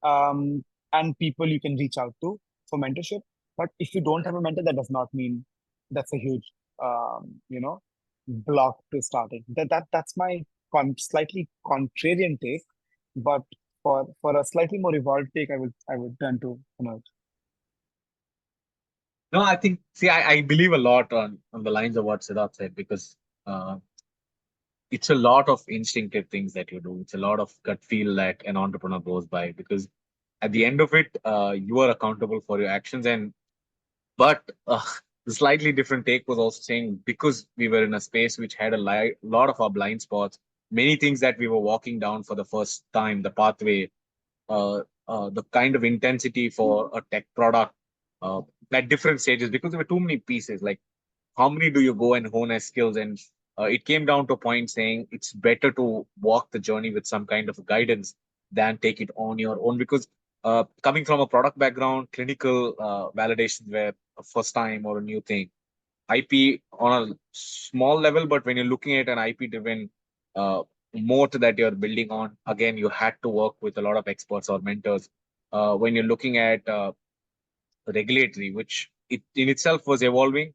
um, and people you can reach out to for mentorship. But if you don't have a mentor, that does not mean that's a huge, you know, block to starting. That's my slightly contrarian take, but for a slightly more evolved take, I would turn to Manoj. No, I think, see, I believe a lot on the lines of what Siddharth said, because uh, it's a lot of instinctive things that you do. It's a lot of gut feel that an entrepreneur goes by, because at the end of it, you are accountable for your actions. And but the slightly different take was also saying, because we were in a space which had a lot of our blind spots, many things that we were walking down for the first time, the pathway, uh, the kind of intensity for a tech product uh, at different stages, because there were too many pieces. Like, how many do you go and hone as skills? And it came down to a point saying it's better to walk the journey with some kind of guidance than take it on your own. Because coming from a product background, clinical validations were a first time or a new thing. IP on a small level, but when you're looking at an IP driven uh, moat that you're building on, again, you had to work with a lot of experts or mentors. When you're looking at regulatory, which in itself was evolving,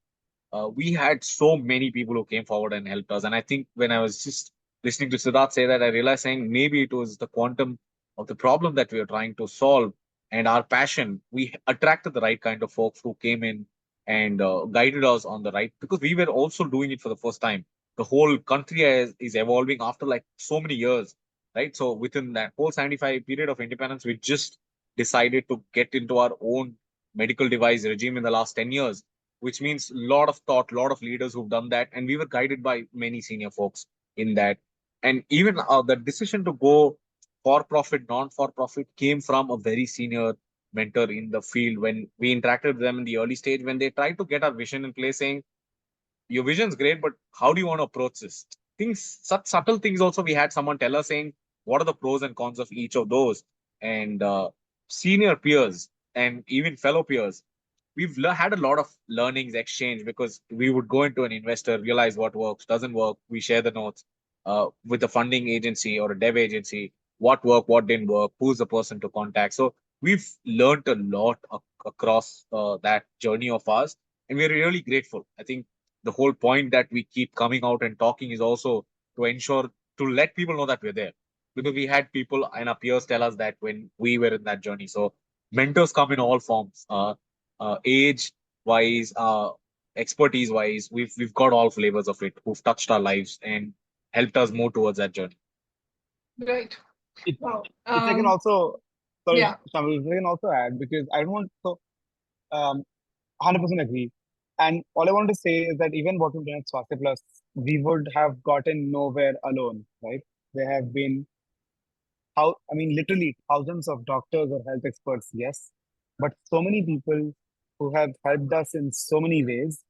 we had so many people who came forward and helped us. And I think when I was just listening to Siddharth say that, I realized saying maybe it was the quantum of the problem that we were trying to solve and our passion. We attracted the right kind of folks who came in and guided us on the right, because we were also doing it for the first time. The whole country is evolving after like so many years, right? So within that whole 75 period of independence, we just decided to get into our own medical device regime in the last 10 years, which means a lot of thought, a lot of leaders who've done that. And we were guided by many senior folks in that. And even the decision to go for profit, non for profit came from a very senior mentor in the field. When we interacted with them in the early stage, when they tried to get our vision in place, saying, your vision's great, but how do you want to approach this? Things, such subtle things also, we had someone tell us saying, what are the pros and cons of each of those? And senior peers and even fellow peers, we've had a lot of learnings exchange, because we would go into an investor, realize what works, doesn't work. We share the notes with a funding agency or a dev agency, what worked, what didn't work, who's the person to contact. So we've learned a lot across that journey of ours, and we're really grateful. I think the whole point that we keep coming out and talking is also to ensure, to let people know that we're there, because we had people and our peers tell us that when we were in that journey. So mentors come in all forms. Age wise, expertise wise, we've got all flavors of it, who've touched our lives and helped us move towards that journey. Right. If, Wow. if I can also, sorry, Yeah. Shamil, if I can also add, because I don't want, so 100% agree. And all I want to say is that even what we've done at Swasthya Plus, we would have gotten nowhere alone, right? There have been, literally thousands of doctors or health experts, yes, but so many people who have helped us in so many ways.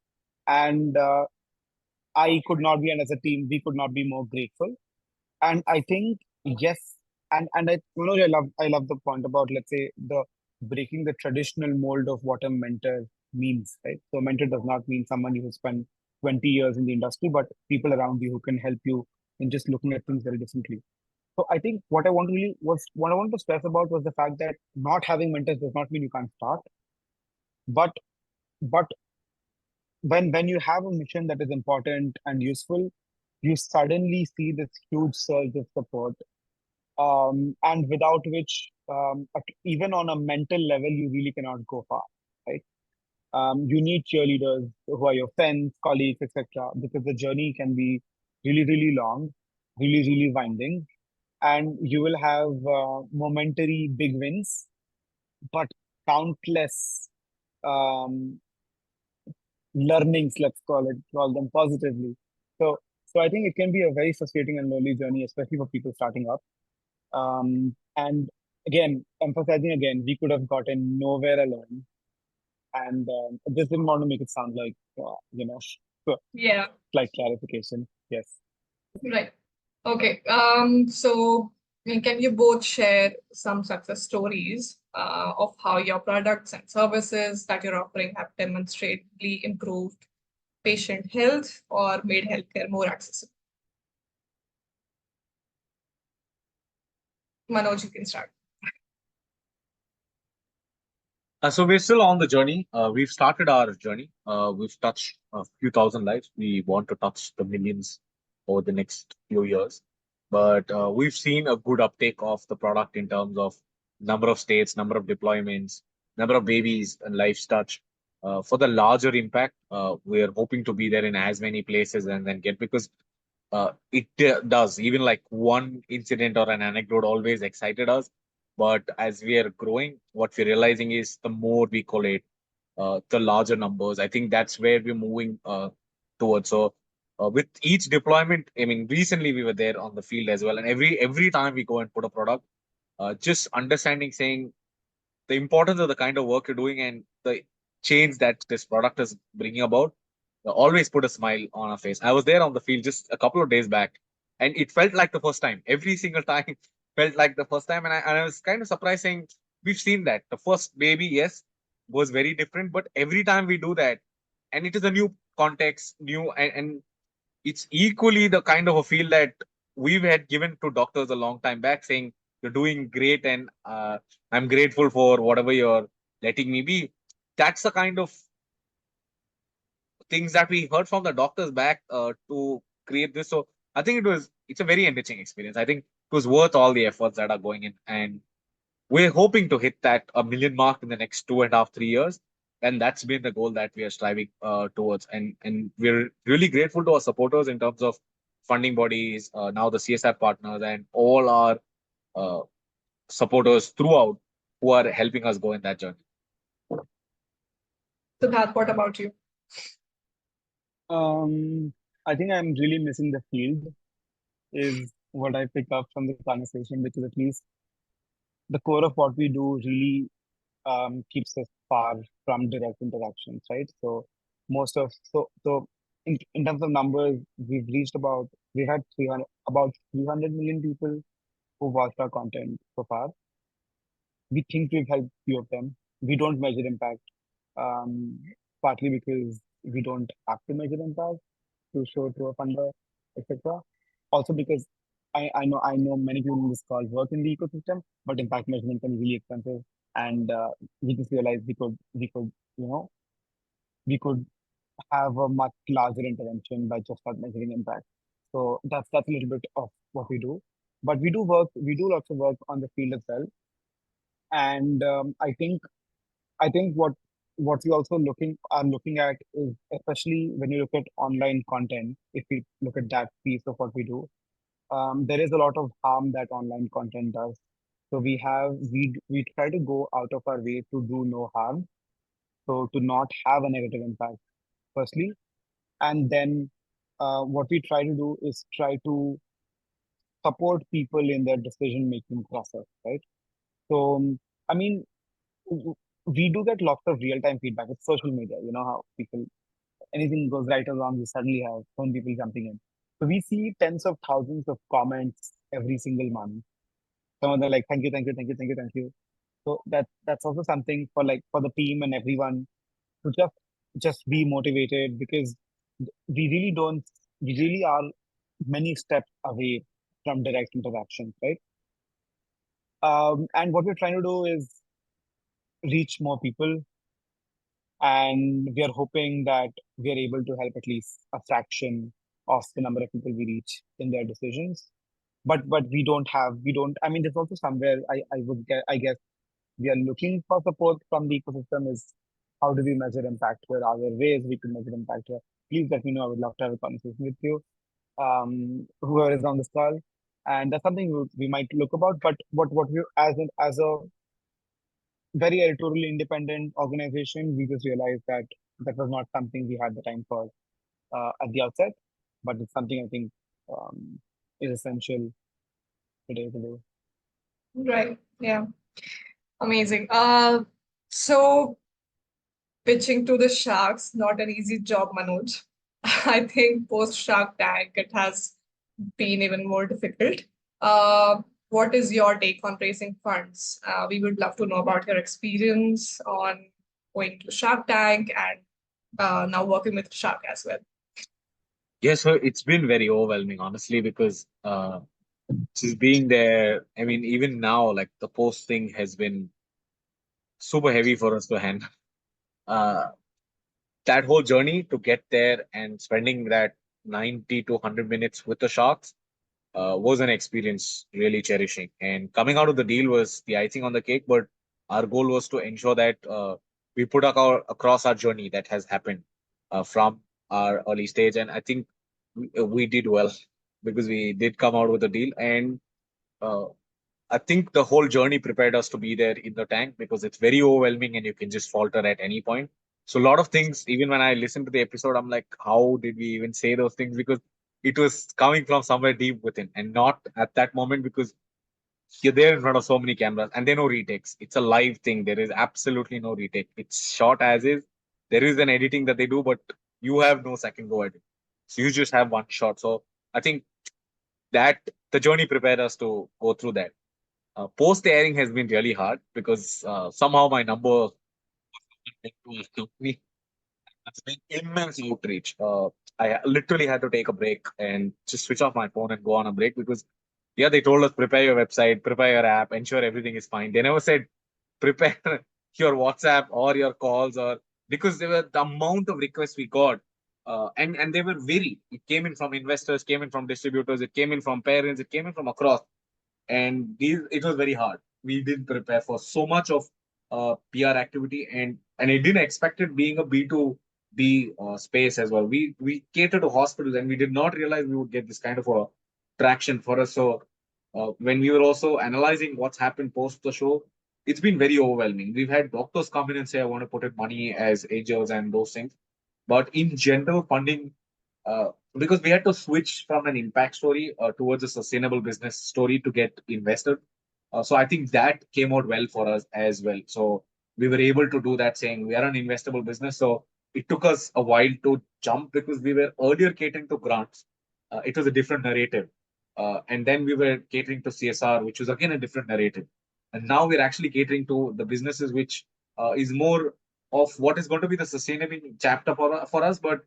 And I could not be, and as a team, we could not be more grateful. And I think, yes, and I love the point about, let's say, the breaking the traditional mold of what a mentor means, right? So a mentor does not mean someone who spent 20 years in the industry, but people around you who can help you in just looking at things very differently. So I think what I wanted to stress about was the fact that not having mentors does not mean you can't start, but but when you have a mission that is important and useful, you suddenly see this huge surge of support, and without which, even on a mental level, you really cannot go far, right? You need cheerleaders who are your friends, colleagues, etc., because the journey can be really, really long, really, really winding, and you will have momentary big wins, but countless um, learnings, let's call them positively. So, so I think it can be a very frustrating and lonely journey, especially for people starting up. And again, emphasizing again, we could have gotten nowhere alone. And I just didn't want to make it sound like, Yeah. slight clarification. Yes. Right. Okay. So can you both share some success stories of how your products and services that you're offering have demonstrably improved patient health or made healthcare more accessible? Manoj, you can start. So we're still on the journey. We've started our journey. We've touched a few thousand lives. We want to touch the millions over the next few years. But we've seen a good uptake of the product in terms of number of states, number of deployments, number of babies and lives touched. For the larger impact, we're hoping to be there in as many places and then get, because it does, even like one incident or an anecdote always excited us. But as we are growing, what we're realizing is the more we collate, the larger numbers. I think that's where we're moving towards. So with each deployment, I mean, recently we were there on the field as well, and every time we go and put a product, just understanding, saying the importance of the kind of work you're doing and the change that this product is bringing about, always put a smile on our face. I was there on the field just a couple of days back, and it felt like the first time. Every single time felt like the first time, and I was kind of surprised, saying we've seen that the first baby, yes, was very different, but every time we do that, and it is a new context, new, and it's equally the kind of a feel that we've had given to doctors a long time back, saying you're doing great, and I'm grateful for whatever you're letting me be. That's the kind of things that we heard from the doctors back to create this. So I think it's a very enriching experience. I think it was worth all the efforts that are going in, and we're hoping to hit that a million mark in the next 2.5, 3 years. And that's been the goal that we are striving towards. And we're really grateful to our supporters in terms of funding bodies, now the CSR partners, and all our uh, supporters throughout who are helping us go in that journey. Sidharth, what about you? I think I'm really missing the field is what I pick up from the conversation, because at least the core of what we do really keeps us far from direct interactions, right? So most of so in terms of numbers, we've had 300 about 300 million people who watched our content so far. We think we've helped few of them. We don't measure impact, um, partly because we don't have to measure impact to show to a funder, etc. Also because I know many people in this call work in the ecosystem, but impact measurement can be really expensive, and we just realized we could you know we could have a much larger intervention by just not measuring impact. So that's a little bit of what we do, but we do lots of work on the field as well, and I think what we also looking at is, especially when you look at online content, if we look at that piece of what we do, there is a lot of harm that online content does. So we try to go out of our way to do no harm, so to not have a negative impact, firstly, and then what we try to do is try to support people in their decision making process, right? So I mean, w- we do get lots of real time feedback. It's social media, you know how people, anything goes right or wrong, you suddenly have 10 people jumping in. So we see tens of thousands of comments every single month. Some of them like, thank you, thank you, thank you, thank you, thank you. So that's also something for, like, for the team and everyone to just be motivated, because we really don't we really are many steps away from direct interaction, right? And what we're trying to do is reach more people, and we are hoping that we are able to help at least a fraction of the number of people we reach in their decisions. But we don't, I mean, there's also somewhere I guess we are looking for support from the ecosystem, is how do we measure impact here? Are there ways we can measure impact here? Please let me know. I would love to have a conversation with you, whoever is on this call. And that's something we might look about. But what we, as a very editorially independent organization, we just realized that that was not something we had the time for at the outset, but it's something I think is essential today to do. Right. Yeah. Amazing. So pitching to the sharks, not an easy job, Manoj. I think post Shark Tank, it has been even more difficult. What is your take on raising funds? We would love to know about your experience on going to Shark Tank and now working with Shark as well? Yes, so it's been very overwhelming, honestly, because just being there. I mean, even now, like the post thing has been super heavy for us to handle. Uh, that whole journey to get there and spending that 90 to 100 minutes with the Sharks was an experience really cherishing. And coming out of the deal was the icing on the cake, but our goal was to ensure that we put across our journey that has happened from our early stage. And I think we did well because we did come out with a deal. And uh, I think the whole journey prepared us to be there in the tank because it's very overwhelming and you can just falter at any point. So a lot of things, even when I listen to the episode, I'm like, how did we even say those things? Because it was coming from somewhere deep within and not at that moment because you're there in front of so many cameras and there are no retakes. It's a live thing. There is absolutely no retake. It's shot as is. There is an editing that they do, but you have no second go at it. So you just have one shot. So I think that the journey prepared us to go through that. Post airing has been really hard because somehow my number went to a company. It's been immense outreach. I literally had to take a break and just switch off my phone and go on a break because, yeah, they told us prepare your website, prepare your app, ensure everything is fine. They never said prepare your WhatsApp or your calls or because there were the amount of requests we got. And they were varied. It came in from investors, came in from distributors, it came in from parents, it came in from across. And it was very hard. We didn't prepare for so much of PR activity, and I didn't expect it being a B2B space as well. We cater to hospitals, and we did not realize we would get this kind of a traction for us. So when we were also analyzing what's happened post the show, it's been very overwhelming. We've had doctors come in and say, "I want to put in money as angels and those things," but in general, funding uh, because we had to switch from an impact story towards a sustainable business story to get invested. So I think that came out well for us as well. So we were able to do that saying we are an investable business. So it took us a while to jump because we were earlier catering to grants. It was a different narrative. And then we were catering to CSR, which was again a different narrative. And now we're actually catering to the businesses, which is more of what is going to be the sustaining chapter for us, but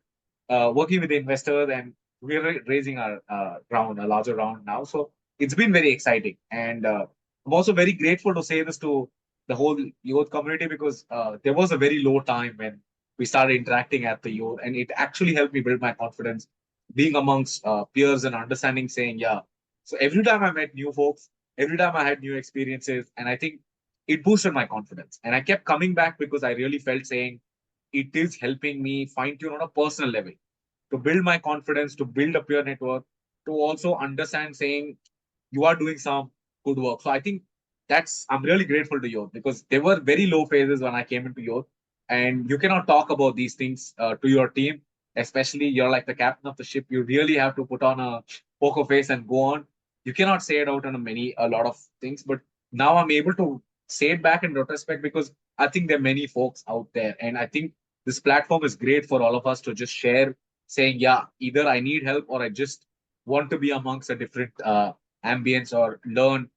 working with the investors and we're raising our round, a larger round now. So it's been very exciting. And I'm also very grateful to say this to the whole youth community because there was a very low time when we started interacting at the youth, and it actually helped me build my confidence being amongst peers and understanding, saying, yeah. So every time I met new folks, every time I had new experiences, and I think it boosted my confidence. And I kept coming back because I really felt saying it is helping me fine tune on a personal level to build my confidence, to build a peer network, to also understand saying you are doing some good work. So I think I'm really grateful to you because there were very low phases when I came into youth, and you cannot talk about these things to your team, especially you're like the captain of the ship. You really have to put on a poker face and go on. You cannot say it out on a lot of things, but now I'm able to say it back in retrospect because I think there are many folks out there, and I think this platform is great for all of us to just share, saying, yeah, either I need help or I just want to be amongst a different ambience or learn.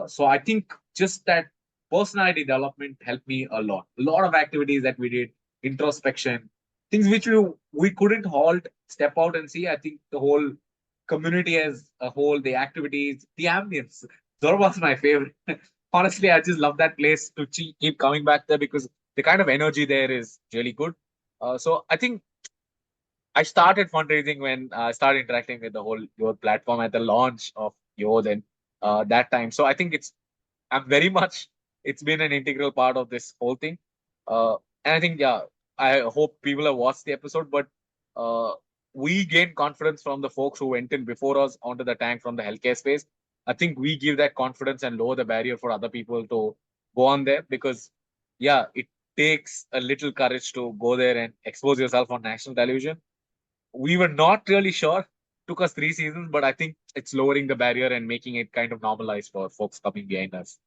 So I think just that personality development helped me a lot. A lot of activities that we did, introspection, things which we couldn't halt, step out and see. I think the whole community as a whole, the activities, the ambience. Zora was my favorite. Honestly, I just love that place to keep coming back there because the kind of energy there is really good. So I think I started fundraising when I started interacting with the whole Youth platform at the launch of Youth and that time. So I think I'm very much, it's been an integral part of this whole thing. Uh, and I think, yeah, I hope people have watched the episode, but uh, we gained confidence from the folks who went in before us onto the tank from the healthcare space. I think we give that confidence and lower the barrier for other people to go on there because, yeah, it takes a little courage to go there and expose yourself on national television. We were not really sure. Took us 3 seasons, but I think it's lowering the barrier and making it kind of normalized for folks coming behind us.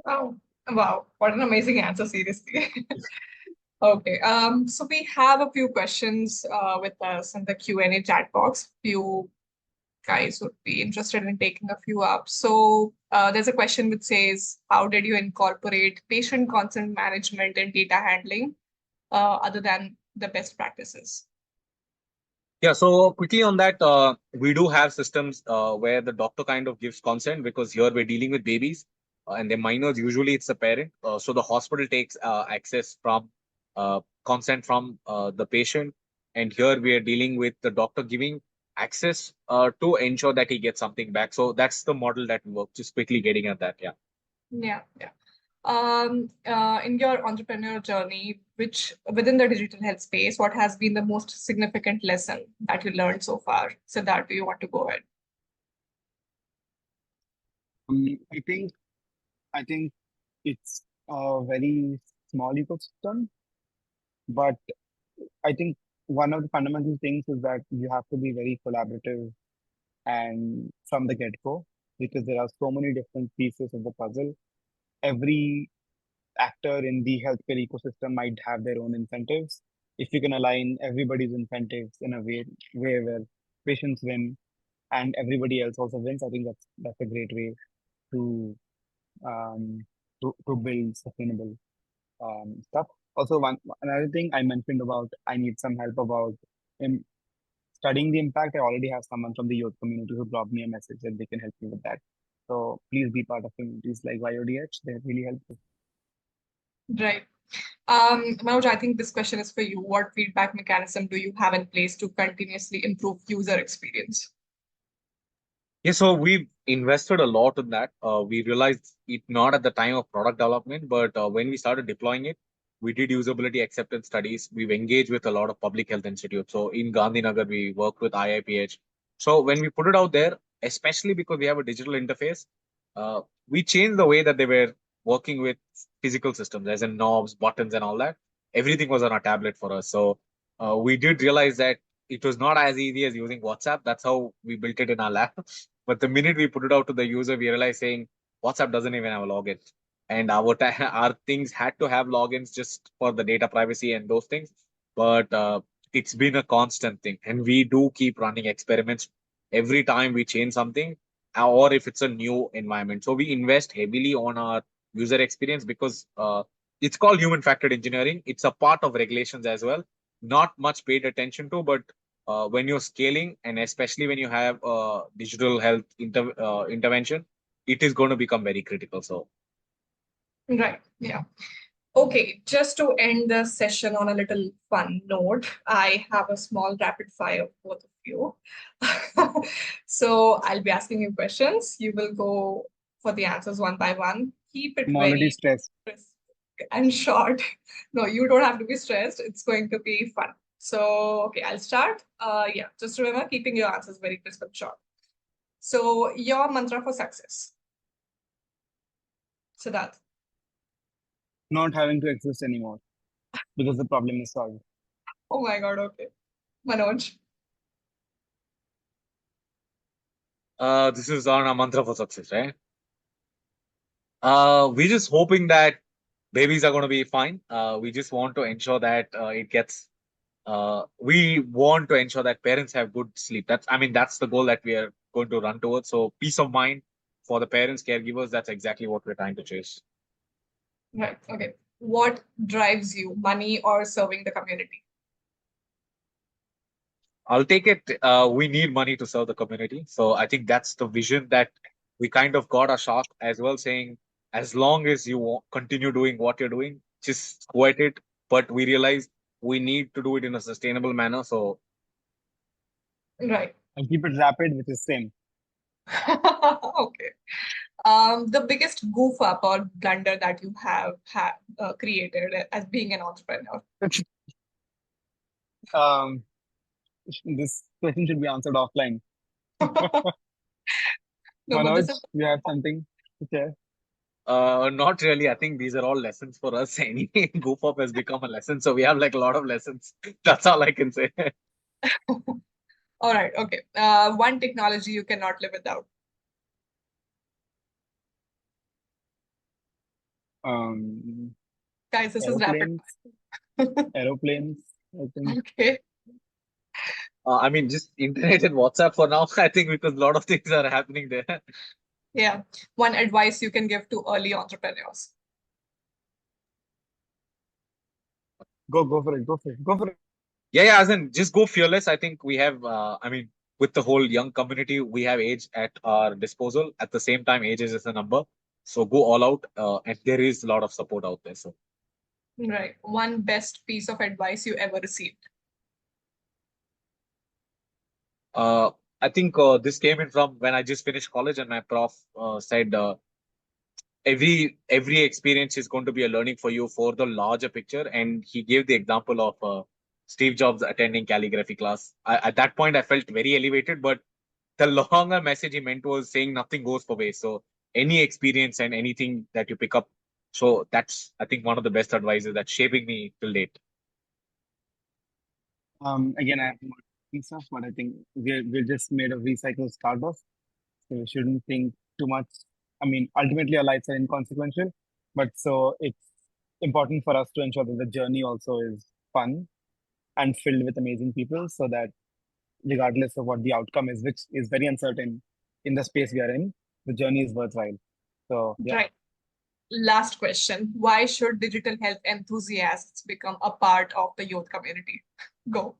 Wow. Wow. What an amazing answer, seriously. Okay. So we have a few questions with us in the Q&A chat box. Few guys would be interested in taking a few up. So there's a question which says, how did you incorporate patient consent management and data handling other than the best practices? Yeah, so quickly on that, we do have systems where the doctor kind of gives consent, because here we're dealing with babies and they're minors. Usually it's the parent. So the hospital takes access from consent from the patient. And here we are dealing with the doctor giving access to ensure that he gets something back. So that's the model that we work. Just quickly getting at that. Yeah. Yeah, yeah. In your entrepreneurial journey, which within the digital health space, what has been the most significant lesson that you learned so far? Sidharth, do you want to go ahead? I think it's a very small ecosystem, but I think one of the fundamental things is that you have to be very collaborative and from the get-go, because there are so many different pieces of the puzzle. Every actor in the healthcare ecosystem might have their own incentives. If you can align everybody's incentives in a way where patients win and everybody else also wins, I think that's a great way to um, to build sustainable stuff. Also, another thing I mentioned about I need some help about in studying the impact. I already have someone from the youth community who dropped me a message that they can help me with that. So please be part of communities like YO.DH. They're really helpful. Right. Manoj, I think this question is for you. What feedback mechanism do you have in place to continuously improve user experience? Yeah, so we invested a lot in that. We realized it not at the time of product development, but when we started deploying it, we did usability acceptance studies. We've engaged with a lot of public health institutes. So in Gandhinagar, we worked with IIPH. So when we put it out there, especially because we have a digital interface, we changed the way that they were working with physical systems, as in knobs, buttons, and all that. Everything was on a tablet for us. So we did realize that it was not as easy as using WhatsApp. That's how we built it in our lab. But the minute we put it out to the user, we realized saying WhatsApp doesn't even have a login, and our things had to have logins just for the data privacy and those things. But it's been a constant thing, and we do keep running experiments every time we change something, or if it's a new environment. So we invest heavily on our user experience, because it's called human factored engineering. It's a part of regulations as well. Not much paid attention to, but when you're scaling, and especially when you have digital health intervention, it is going to become very critical. So Right. Yeah. Okay, just to end the session on a little fun note, I have a small rapid fire for both of you. So I'll be asking you questions. You will go for the answers one by one. Keep it I'm already very stressed. crisp and short. No, you don't have to be stressed. It's going to be fun. So, okay, I'll start. Yeah, just remember keeping your answers very crisp and short. So, your mantra for success, Siddharth. Not having to exist anymore because the problem is solved. Oh my God, okay. Manoj. this is our mantra for success, right? We're just hoping that babies are going to be fine. We just want to ensure that it gets. We want to ensure that parents have good sleep. That's the goal that we are going to run towards. So peace of mind for the parents, caregivers. That's exactly what we're trying to chase. Right. Okay. What drives you, money or serving the community? I'll take it. We need money to serve the community. So I think that's the vision that we kind of got a shot as well, saying as long as you continue doing what you're doing, just go at it. But we realize we need to do it in a sustainable manner. So Right. And keep it rapid, which is same. Okay. The biggest goof up or blunder that you have created as being an entrepreneur. um, this question should be answered offline. No, but Manoj, this is you have something to share? not really. I think these are all lessons for us. Any goof up has become a lesson. So we have like a lot of lessons. That's all I can say. all right. Okay. One technology you cannot live without. Um, Guys, this is rapid. aeroplanes, aeroplanes, I think. Okay. Just internet and WhatsApp for now. I think because a lot of things are happening there. Yeah. One advice you can give to early entrepreneurs. Go for it. Go for it. Go for it. Yeah, as in just go fearless. I think we have, with the whole young community, we have age at our disposal. At the same time, age is just a number. So go all out, and there is a lot of support out there. So, Right. One best piece of advice you ever received. uh, I think this came in from when I just finished college, and my prof said, every experience is going to be a learning for you for the larger picture. And he gave the example of Steve Jobs attending calligraphy class. At that point, I felt very elevated, but the longer message he meant was saying nothing goes for waste. So any experience and anything that you pick up. So that's, I think, one of the best advices that's shaping me till date. Again, I have more stuff, but I think we're just made of recycled stardust, so we shouldn't think too much. I mean, ultimately, our lives are inconsequential, but so it's important for us to ensure that the journey also is fun and filled with amazing people, so that regardless of what the outcome is, which is very uncertain in the space we are in, the journey is worthwhile. So yeah. Right. Last question. Why should digital health enthusiasts become a part of the youth community? Go.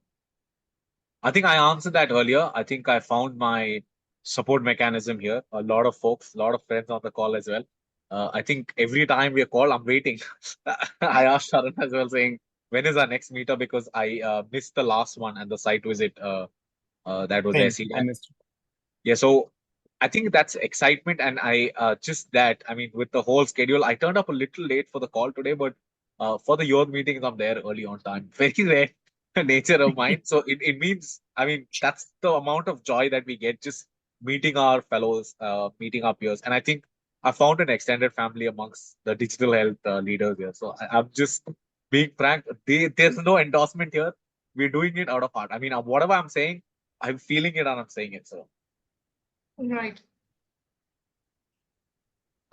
I think I answered that earlier. I think I found my support mechanism here. A lot of folks, a lot of friends on the call as well. I think every time we are called, I'm waiting. I asked Sharan as well, saying, when is our next meetup? Because I missed the last one and the site visit that was there. Same, I missed. Yeah, so I think that's excitement, and I just that. I mean, with the whole schedule, I turned up a little late for the call today, but for the youth meetings, I'm there early on time. Very rare nature of mine. So it means, I mean, that's the amount of joy that we get just meeting our fellows, meeting our peers, and I think I found an extended family amongst the digital health leaders here. So I'm just being frank. There's no endorsement here. We're doing it out of heart. I mean, whatever I'm saying, I'm feeling it and I'm saying it. So. Right.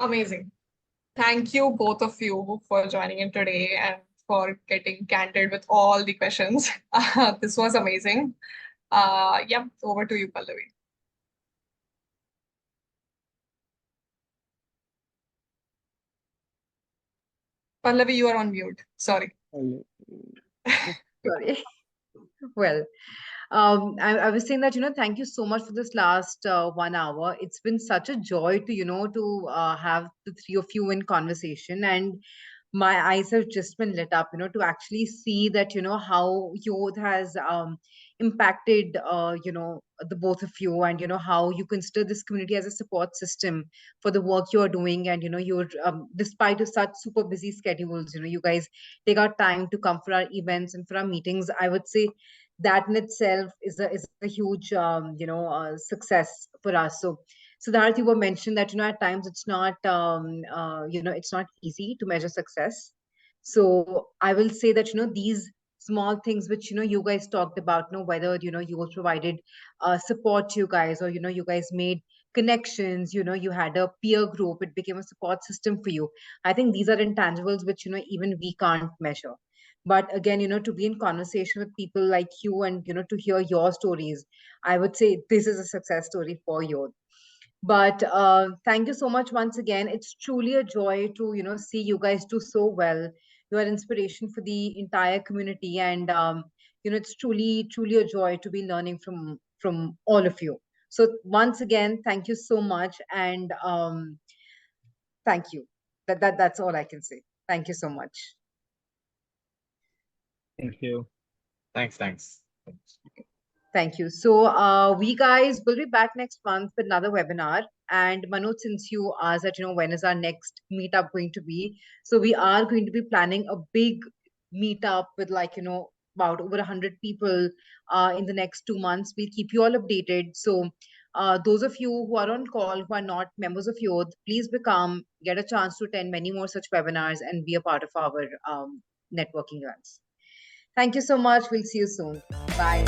Amazing. Thank you, both of you, for joining in today and for getting candid with all the questions. This was amazing. Yeah, over to you, Pallavi. Pallavi, you are on mute. Sorry. Sorry. Well, I was saying that, thank you so much for this last 1 hour. It's been such a joy to, have the three of you in conversation. And my eyes have just been lit up, to actually see that, how youth has impacted, the both of you, and, how you consider this community as a support system for the work you're doing. And, you're, despite of such super busy schedules, you guys take out time to come for our events and for our meetings. I would say that in itself is a huge success for us. So Sidharth, you were mentioned that at times it's not it's not easy to measure success. So I will say that these small things which you guys talked about, whether you were provided support to you guys, or you guys made connections, you had a peer group, it became a support system for you. I think these are intangibles which even we can't measure. But again, to be in conversation with people like you, and to hear your stories, I would say this is a success story for you. But thank you so much once again. It's truly a joy to see you guys do so well. You are inspiration for the entire community, and it's truly a joy to be learning from all of you. So once again, thank you so much, and thank you. That's all I can say. Thank you so much. Thank you. Thanks. Thank you. So we guys will be back next month with another webinar. And Manoj, since you asked that, when is our next meetup going to be? So we are going to be planning a big meetup with about over 100 people in the next 2 months. We'll keep you all updated. So those of you who are on call, who are not members of Youth, please get a chance to attend many more such webinars and be a part of our networking events. Thank you so much. We'll see you soon. Bye.